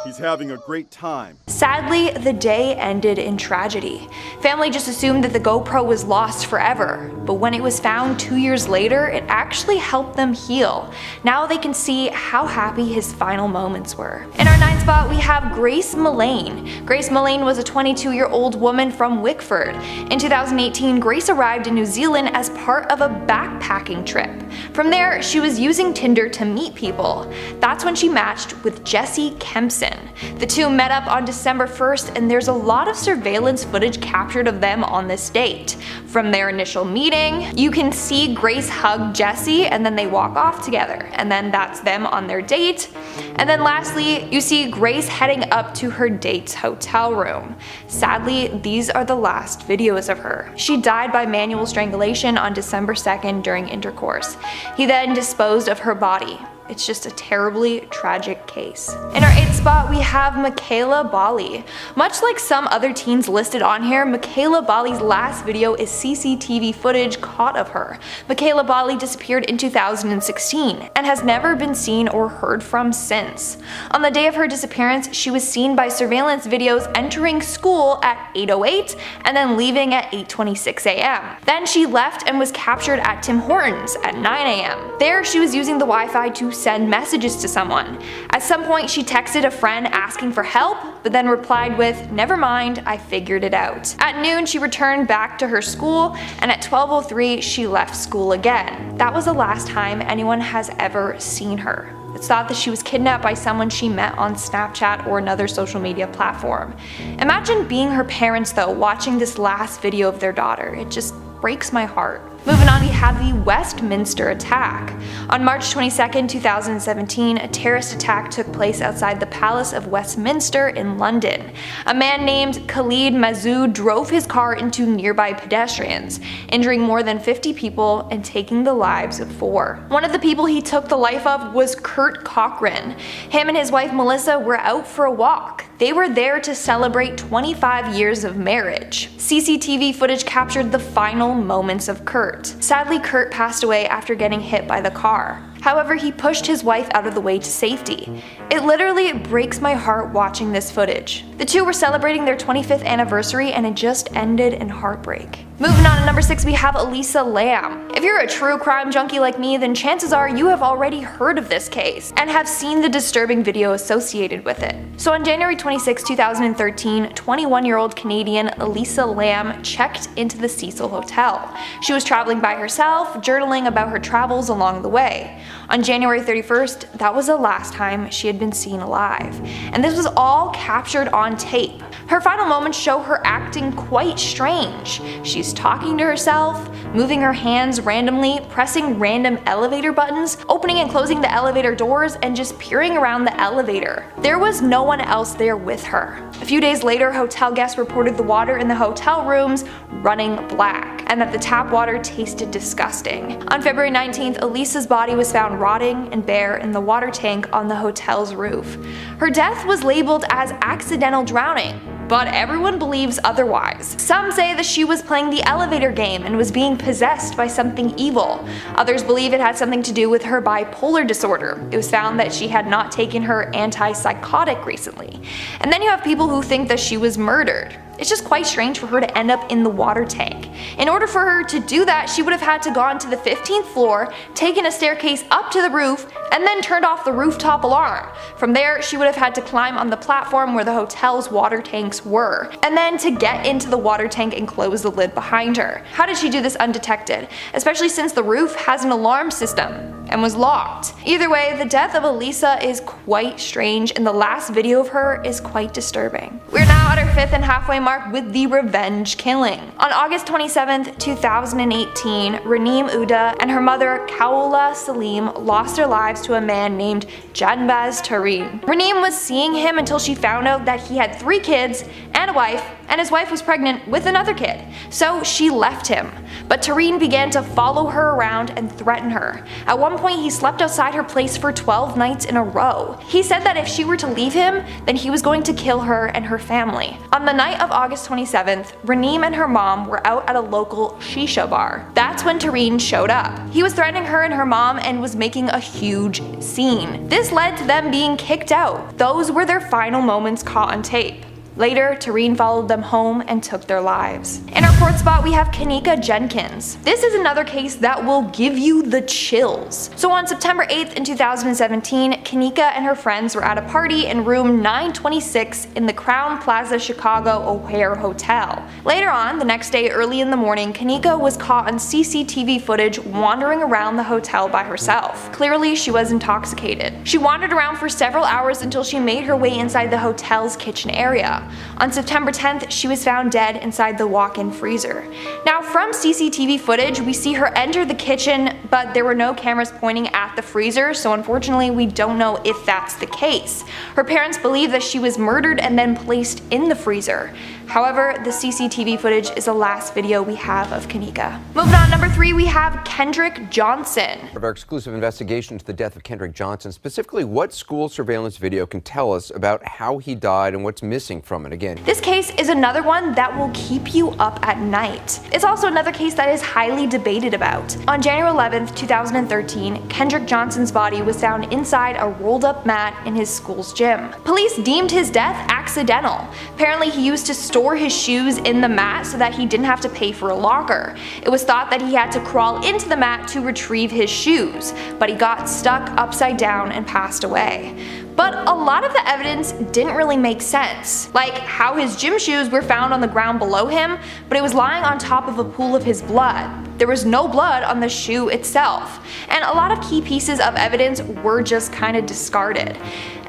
S20: He's having a great time.
S18: Sadly, the day ended in tragedy. Family just assumed that the GoPro was lost forever, but when it was found 2 years later, it actually helped them heal. Now they can see how happy his final moments were. In our 9th spot, we have Grace Mullane. Grace Mullane was a 22-year-old woman from Wickford. In 2018, Grace arrived in New Zealand as part of a backpacking trip. From there, she was using Tinder to meet people. That's when she matched with Jesse Kempson. The two met up on December 1st, and there's a lot of surveillance footage captured of them on this date. From their initial meeting, you can see Grace hug Jesse, and then they walk off together, and then that's them on their date. And then lastly, you see Grace heading up to her date's hotel room. Sadly, these are the last videos of her. She died by manual strangulation on December 2nd during intercourse. He then disposed of her body. It's just a terribly tragic case. In our 8th spot, we have Michaela Bali. Much like some other teens listed on here, Michaela Bali's last video is CCTV footage caught of her. Michaela Bali disappeared in 2016 and has never been seen or heard from since. On the day of her disappearance, she was seen by surveillance videos entering school at 8:08 and then leaving at 8:26 a.m. Then she left and was captured at Tim Hortons at 9 a.m. There, she was using the Wi-Fi to send messages to someone. At some point, she texted a friend asking for help, but then replied with, "Never mind, I figured it out." At noon, she returned back to her school, and at 12:03, she left school again. That was the last time anyone has ever seen her. It's thought that she was kidnapped by someone she met on Snapchat or another social media platform. Imagine being her parents though, watching this last video of their daughter. It just breaks my heart. Moving on, we have the Westminster Attack. On March 22, 2017, a terrorist attack took place outside the Palace of Westminster in London. A man named Khalid Masood drove his car into nearby pedestrians, injuring more than 50 people and taking the lives of 4. One of the people he took the life of was Kurt Cochran. Him and his wife Melissa were out for a walk. They were there to celebrate 25 years of marriage. CCTV footage captured the final moments of Kurt. Sadly, Kurt passed away after getting hit by the car. However, he pushed his wife out of the way to safety. It literally breaks my heart watching this footage. The two were celebrating their 25th anniversary and it just ended in heartbreak. Moving on to number 6, we have Alisa Lamb. If you're a true crime junkie like me, then chances are you have already heard of this case and have seen the disturbing video associated with it. So on January 26, 2013, 21-year-old Canadian Alisa Lamb checked into the Cecil Hotel. She was traveling by herself, journaling about her travels along the way. On January 31st, that was the last time she had been seen alive. And this was all captured on tape. Her final moments show her acting quite strange. She's talking to herself, moving her hands randomly, pressing random elevator buttons, opening and closing the elevator doors, and just peering around the elevator. There was no one else there with her. A few days later, hotel guests reported the water in the hotel rooms running black, and that the tap water tasted disgusting. On February 19th, Alisa's body was found rotting and bare in the water tank on the hotel's roof. Her death was labeled as accidental drowning, but everyone believes otherwise. Some say that she was playing the elevator game and was being possessed by something evil. Others believe it had something to do with her bipolar disorder. It was found that she had not taken her antipsychotic recently. And then you have people who think that she was murdered. It's just quite strange for her to end up in the water tank. In order for her to do that, she would have had to gone to the 15th floor, taken a staircase up to the roof, and then turned off the rooftop alarm. From there, she would have had to climb on the platform where the hotel's water tanks were, and then to get into the water tank and close the lid behind her. How did she do this undetected? Especially since the roof has an alarm system and was locked. Either way, the death of Alisa is quite strange, and the last video of her is quite disturbing. We're now at our 5th and halfway mark with the revenge killing. On August 27th, 2018, Raneem Uda and her mother Kaola Salim lost their lives to a man named Janbaz Tareen. Raneem was seeing him until she found out that he had 3 kids and a wife, and his wife was pregnant with another kid, so she left him. But Tareen began to follow her around and threaten her. At one point, he slept outside her place for 12 nights in a row. He said that if she were to leave him, then he was going to kill her and her family. On the night of August 27th, Raneem and her mom were out at a local shisha bar. That's when Tareen showed up. He was threatening her and her mom and was making a huge scene. This led to them being kicked out. Those were their final moments caught on tape. Later, Tareen followed them home and took their lives. In our 4th spot, we have Kenneka Jenkins. This is another case that will give you the chills. So on September 8th in 2017, Kenneka and her friends were at a party in room 926 in the Crown Plaza Chicago O'Hare Hotel. Later on, the next day early in the morning, Kenneka was caught on CCTV footage wandering around the hotel by herself. Clearly, she was intoxicated. She wandered around for several hours until she made her way inside the hotel's kitchen area. On September 10th, she was found dead inside the walk-in freezer. Now, from CCTV footage, we see her enter the kitchen, but there were no cameras pointing at the freezer, so unfortunately we don't know if that's the case. Her parents believe that she was murdered and then placed in the freezer. However, the CCTV footage is the last video we have of Kenneka. Moving on, number 3, we have Kendrick Johnson.
S21: Of our exclusive investigation into the death of Kendrick Johnson, specifically what school surveillance video can tell us about how he died and what's missing from it again.
S18: This case is another one that will keep you up at night. It's also another case that is highly debated about. On January 11th, 2013, Kendrick Johnson's body was found inside a rolled up mat in his school's gym. Police deemed his death accidental. Apparently, he used to store his shoes in the mat so that he didn't have to pay for a locker. It was thought that he had to crawl into the mat to retrieve his shoes, but he got stuck upside down and passed away. But a lot of the evidence didn't really make sense, like how his gym shoes were found on the ground below him, but it was lying on top of a pool of his blood. There was no blood on the shoe itself, and a lot of key pieces of evidence were just kind of discarded.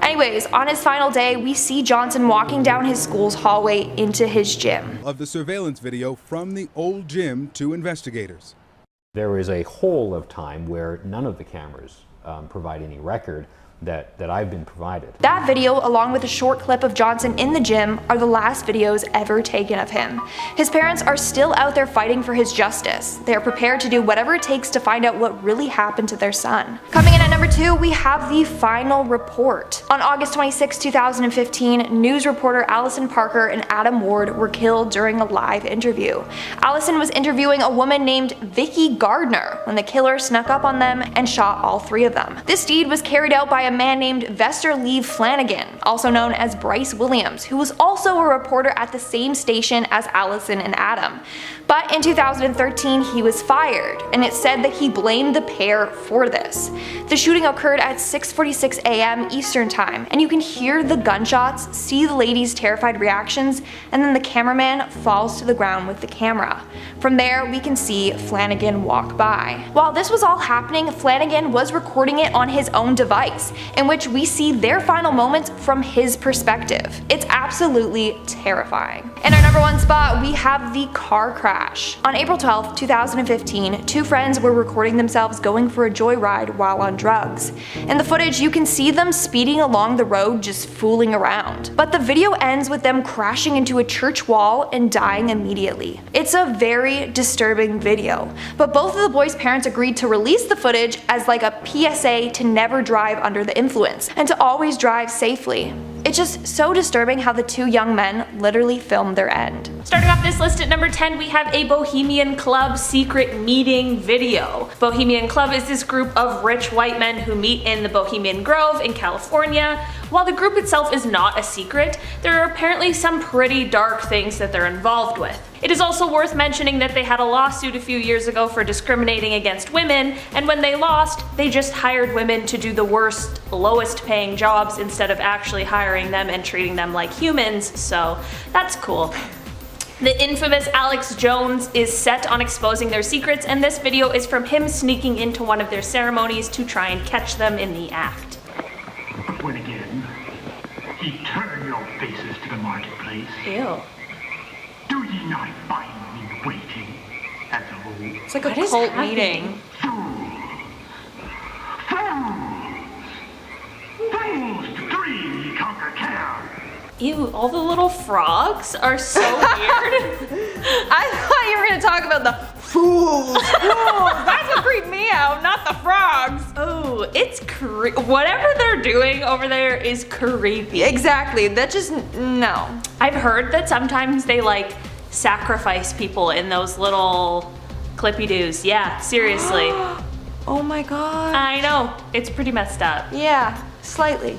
S18: Anyways, on his final day, we see Johnson walking down his school's hallway into his gym.
S20: Of the surveillance video from the old gym to investigators.
S1: There is a hole of time where none of the cameras provide any record that I've been provided.
S18: That video, along with a short clip of Johnson in the gym, are the last videos ever taken of him. His parents are still out there fighting for his justice. They are prepared to do whatever it takes to find out what really happened to their son. Coming in at number 2, we have the final report. On August 26, 2015, news reporter Allison Parker and Adam Ward were killed during a live interview. Allison was interviewing a woman named Vicky Gardner when the killer snuck up on them and shot all 3 of them. This deed was carried out by a man named Vester Lee Flanagan, also known as Bryce Williams, who was also a reporter at the same station as Allison and Adam. But in 2013, he was fired, and it said that he blamed the pair for this. The shooting occurred at 6:46 a.m. Eastern Time, and you can hear the gunshots, see the lady's terrified reactions, and then the cameraman falls to the ground with the camera. From there, we can see Flanagan walk by. While this was all happening, Flanagan was recording it on his own device, in which we see their final moments from his perspective. It's absolutely terrifying. In our number 1 spot, we have the car crash. On April 12, 2015, 2 friends were recording themselves going for a joyride while on drugs. In the footage, you can see them speeding along the road just fooling around. But the video ends with them crashing into a church wall and dying immediately. It's a very disturbing video, but both of the boys' parents agreed to release the footage as like a PSA to never drive under the influence and to always drive safely. It's just so disturbing how the 2 young men literally filmed their end.
S22: Starting off this list at number 10, we have a Bohemian Club secret meeting video. Bohemian Club is this group of rich white men who meet in the Bohemian Grove in California. While the group itself is not a secret, there are apparently some pretty dark things that they're involved with. It is also worth mentioning that they had a lawsuit a few years ago for discriminating against women, and when they lost, they just hired women to do the worst, lowest paying jobs instead of actually hiring them and treating them like humans, so that's cool. The infamous Alex Jones is set on exposing their secrets, and this video is from him sneaking into one of their ceremonies to try and catch them in the act.
S23: But when again, ye turn your faces to the marketplace.
S22: Ew.
S23: Do ye not find me waiting at the home?
S18: It's like a cult meeting.
S23: Fools to dream ye conquer care.
S22: Ew, all the little frogs are so weird.
S18: I thought you were gonna talk about the fools. That's what creeped me out, not the frogs.
S22: Oh, it's whatever they're doing over there is creepy.
S18: Exactly, that just, no.
S22: I've heard that sometimes they like sacrifice people in those little clippy-doos. Yeah, seriously.
S18: Oh my god.
S22: I know, it's pretty messed up.
S18: Yeah, slightly.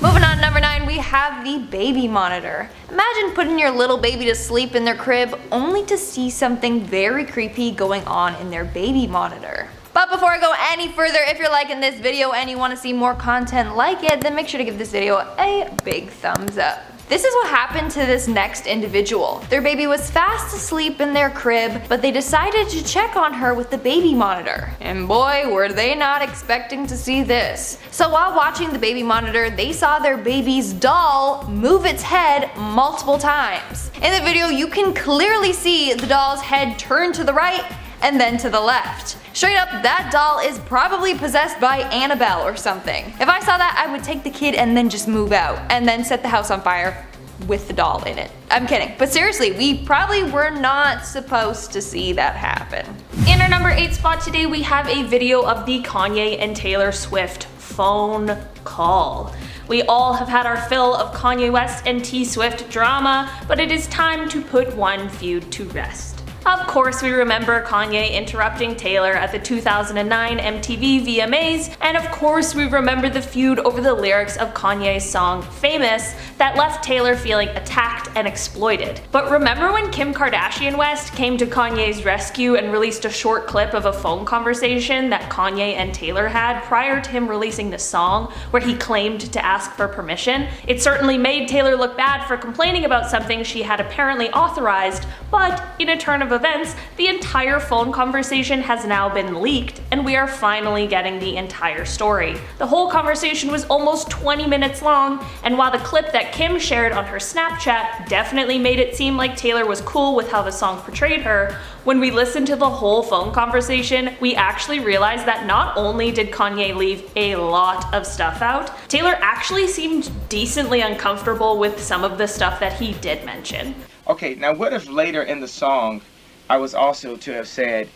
S18: Moving on to number 9, we have the baby monitor. Imagine putting your little baby to sleep in their crib only to see something very creepy going on in their baby monitor. But before I go any further, if you're liking this video and you want to see more content like it, then make sure to give this video a big thumbs up. This is what happened to this next individual. Their baby was fast asleep in their crib, but they decided to check on her with the baby monitor. And boy, were they not expecting to see this. So while watching the baby monitor, they saw their baby's doll move its head multiple times. In the video, you can clearly see the doll's head turn to the right and then to the left. Straight up, that doll is probably possessed by Annabelle or something. If I saw that, I would take the kid and then just move out, and then set the house on fire with the doll in it. I'm kidding, but seriously, we probably were not supposed to see that happen.
S22: In our number 8 spot today, we have a video of the Kanye and Taylor Swift phone call. We all have had our fill of Kanye West and T Swift drama, but it is time to put one feud to rest. Of course, we remember Kanye interrupting Taylor at the 2009 MTV VMAs, and of course we remember the feud over the lyrics of Kanye's song Famous that left Taylor feeling attacked and exploited. But remember when Kim Kardashian West came to Kanye's rescue and released a short clip of a phone conversation that Kanye and Taylor had prior to him releasing the song, where he claimed to ask for permission? It certainly made Taylor look bad for complaining about something she had apparently authorized, but in a turn of of events, the entire phone conversation has now been leaked, and we are finally getting the entire story. The whole conversation was almost 20 minutes long, and while the clip that Kim shared on her Snapchat definitely made it seem like Taylor was cool with how the song portrayed her, when we listened to the whole phone conversation, we actually realized that not only did Kanye leave a lot of stuff out, Taylor actually seemed decently uncomfortable with some of the stuff that he did mention.
S2: Okay, now what if later in the song I was also to have said,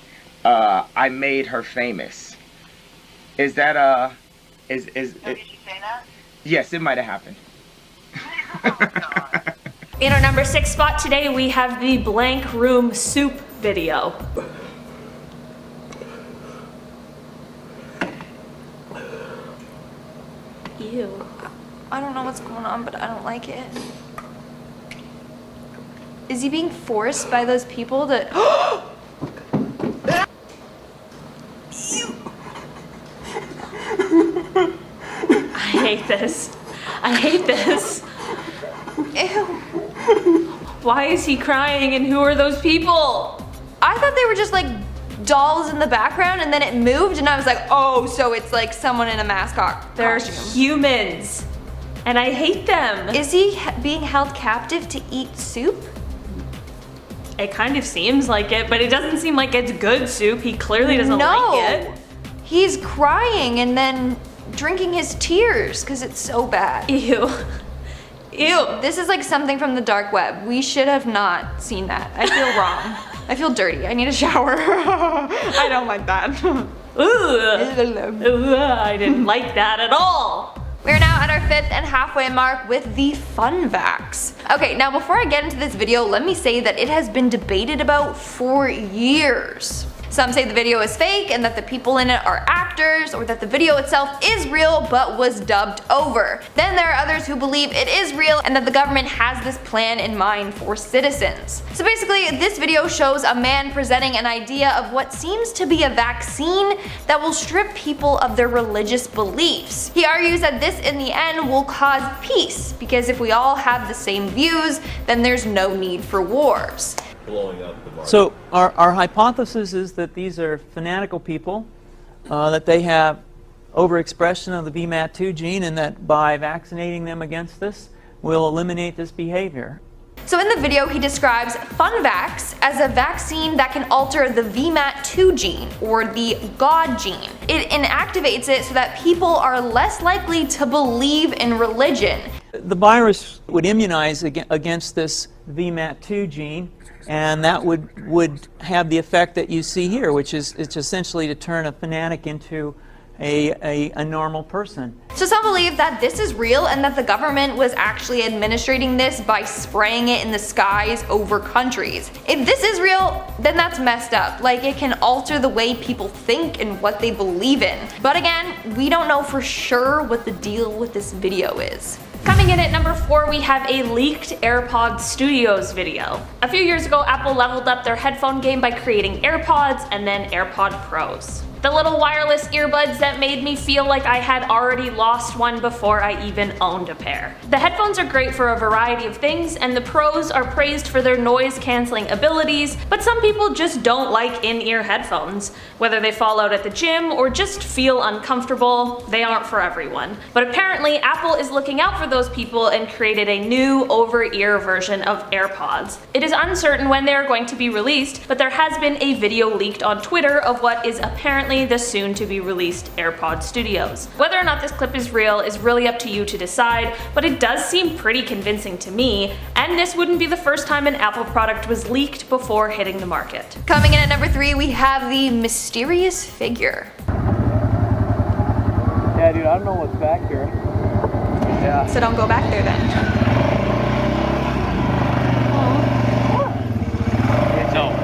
S2: I made her famous? Is that did you say that? Yes, it might have happened.
S22: In our number 6 spot today, we have the Blank Room Soup video.
S18: Ew. I don't know what's going on, but I don't like it. Is he being forced by those people to...
S22: I hate this. I hate this.
S18: Ew.
S22: Why is he crying and who are those people?
S18: I thought they were just like dolls in the background and then it moved and I was like, oh, so it's like someone in a mascot
S22: They're
S18: costume.
S22: humans. And I hate them.
S18: Is he being held captive to eat soup?
S22: It kind of seems like it, but it doesn't seem like it's good soup. He clearly doesn't like it.
S18: He's crying and then drinking his tears because it's so bad.
S22: Ew. Ew.
S18: This is like something from the dark web. We should have not seen that. I feel wrong. I feel dirty. I need a shower. I don't like that.
S22: Ooh. I didn't like that at all.
S18: We're now at our 5th and halfway mark with the fun facts. Okay, now before I get into this video, let me say that it has been debated about for years. Some say the video is fake and that the people in it are actors, or that the video itself is real but was dubbed over. Then there are others who believe it is real and that the government has this plan in mind for citizens. So basically, this video shows a man presenting an idea of what seems to be a vaccine that will strip people of their religious beliefs. He argues that this in the end will cause peace, because if we all have the same views, then there's no need for wars.
S3: Blowing up the market.
S4: So our hypothesis is that these are fanatical people, that they have overexpression of the VMAT2 gene, and that by vaccinating them against this, we'll eliminate this behavior.
S18: So in the video, he describes FunVax as a vaccine that can alter the VMAT2 gene, or the God gene. It inactivates it so that people are less likely to believe in religion.
S4: The virus would immunize against this VMAT2 gene, and that would have the effect that you see here, which is it's essentially to turn a fanatic into a normal person.
S18: So some believe that this is real and that the government was actually administrating this by spraying it in the skies over countries. If this is real, then that's messed up. Like, it can alter the way people think and what they believe in. But again, we don't know for sure what the deal with this video is.
S22: Coming in at number 4, we have a leaked AirPods Studios video. A few years ago, Apple leveled up their headphone game by creating AirPods and then AirPod Pros. The little wireless earbuds that made me feel like I had already lost one before I even owned a pair. The headphones are great for a variety of things, and the Pros are praised for their noise cancelling abilities, but some people just don't like in-ear headphones. Whether they fall out at the gym or just feel uncomfortable, they aren't for everyone. But apparently Apple is looking out for those people and created a new over-ear version of AirPods. It is uncertain when they are going to be released, but there has been a video leaked on Twitter of what is apparently the soon-to-be-released AirPods Studios. Whether or not this clip is real is really up to you to decide, but it does seem pretty convincing to me, and this wouldn't be the first time an Apple product was leaked before hitting the market.
S18: Coming in at number 3, we have the mysterious figure.
S4: Yeah, dude, I don't know what's back here. Yeah.
S18: So don't go back there then.
S4: No.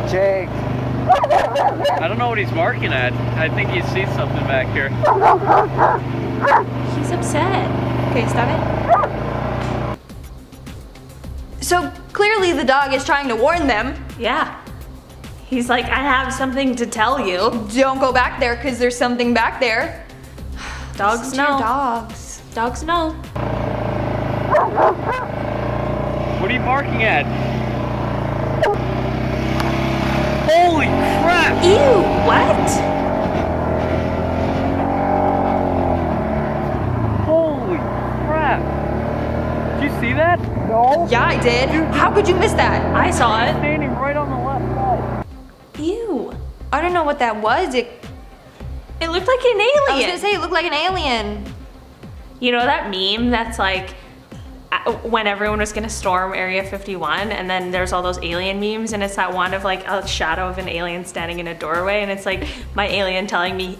S4: Jake. I don't know what he's barking at. I think he sees something back here.
S22: He's upset.
S18: Okay, stop it. So clearly the dog is trying to warn them.
S22: Yeah. He's like, I have something to tell you.
S18: Don't go back there because there's something back there.
S22: Dogs know.
S18: Dogs.
S22: Dogs know.
S4: What are you barking at?
S10: Holy crap!
S22: Ew, what?
S10: Holy crap! Did you see that? No.
S18: Yeah, I did. How could you miss that?
S22: I saw it.
S10: Standing right on the left side.
S22: Ew.
S18: I don't know what that was. It
S22: looked like an alien.
S18: I was gonna say it looked like an alien.
S22: You know that meme that's like when everyone was gonna storm Area 51 and then there's all those alien memes and it's that one of like a shadow of an alien standing in a doorway and it's like my alien telling me,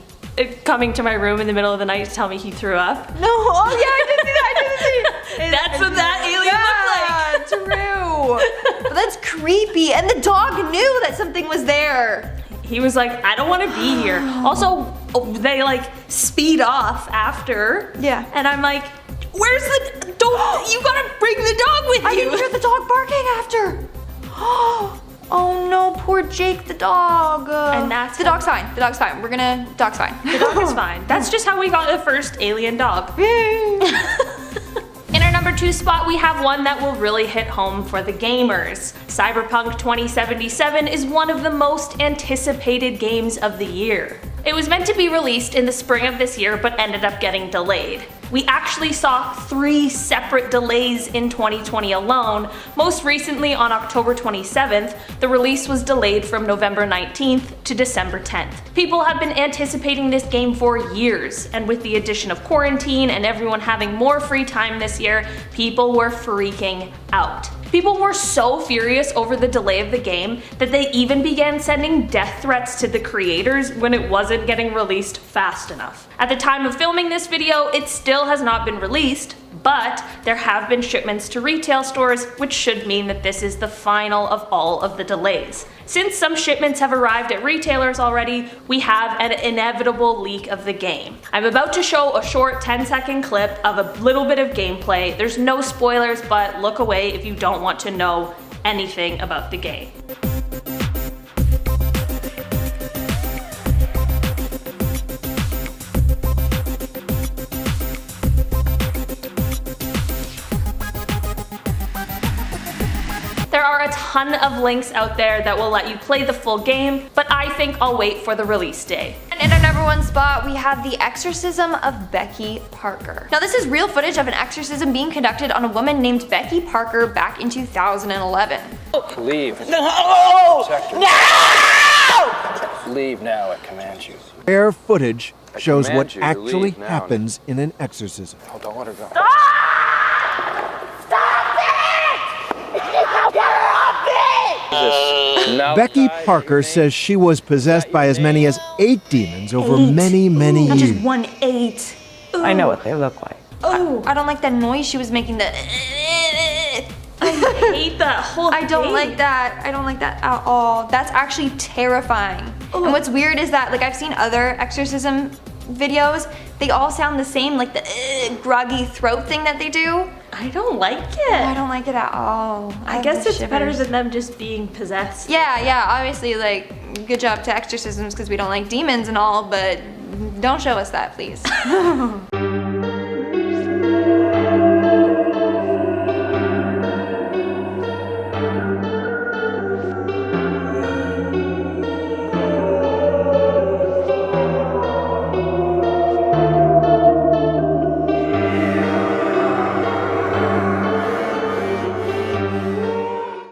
S22: coming to my room in the middle of the night to tell me he threw up.
S18: No, oh yeah, I did see that, I did see.
S22: That's what that alien looked like.
S18: True. But that's creepy, and the dog knew that something was there.
S22: He was like, I don't want to be here. Also, they like speed off after.
S18: Yeah.
S22: And I'm like, where's the, you gotta bring the dog with you.
S18: I didn't hear the dog barking after. Oh no, poor Jake the dog.
S22: And that's
S18: the dog's fine. The dog's fine. Dog's fine.
S22: The dog is fine. That's just how we got the first alien dog. In our number 2 spot, we have one that will really hit home for the gamers. Cyberpunk 2077 is one of the most anticipated games of the year. It was meant to be released in the spring of this year, but ended up getting delayed. We actually saw 3 separate delays in 2020 alone. Most recently on October 27th, the release was delayed from November 19th to December 10th. People have been anticipating this game for years, and with the addition of quarantine and everyone having more free time this year, people were freaking out. People were so furious over the delay of the game that they even began sending death threats to the creators when it wasn't getting released fast enough. At the time of filming this video, it still has not been released, but there have been shipments to retail stores, which should mean that this is the final of all of the delays. Since some shipments have arrived at retailers already, we have an inevitable leak of the game. I'm about to show a short 10-second clip of a little bit of gameplay. There's no spoilers, but look away if you don't want to know anything about the game. There are a ton of links out there that will let you play the full game, but I think I'll wait for the release day.
S18: And in our number 1 spot, we have The Exorcism of Becky Parker. Now this is real footage of an exorcism being conducted on a woman named Becky Parker back in 2011.
S3: Leave.
S10: No!
S3: No! Leave now, I command you.
S6: Rare footage shows
S3: command
S6: what
S3: you to
S6: actually
S3: leave now.
S6: happens in an exorcism.
S3: Oh, don't let her go.
S6: Becky Parker says she was possessed by as many as 8 demons over many years.
S18: Not just 1, 8.
S8: I know what they look like.
S18: Oh, I don't like that noise she was making.
S22: I hate that whole thing.
S18: I don't like that. I don't like that at all. That's actually terrifying. And what's weird is that, like, I've seen other exorcism videos. They all sound the same, like the groggy throat thing that they do.
S22: I don't like it.
S18: I don't like it at all.
S22: I guess it's better than them just being possessed.
S18: Yeah, obviously, like, good job to exorcisms because we don't like demons and all, but don't show us that, please.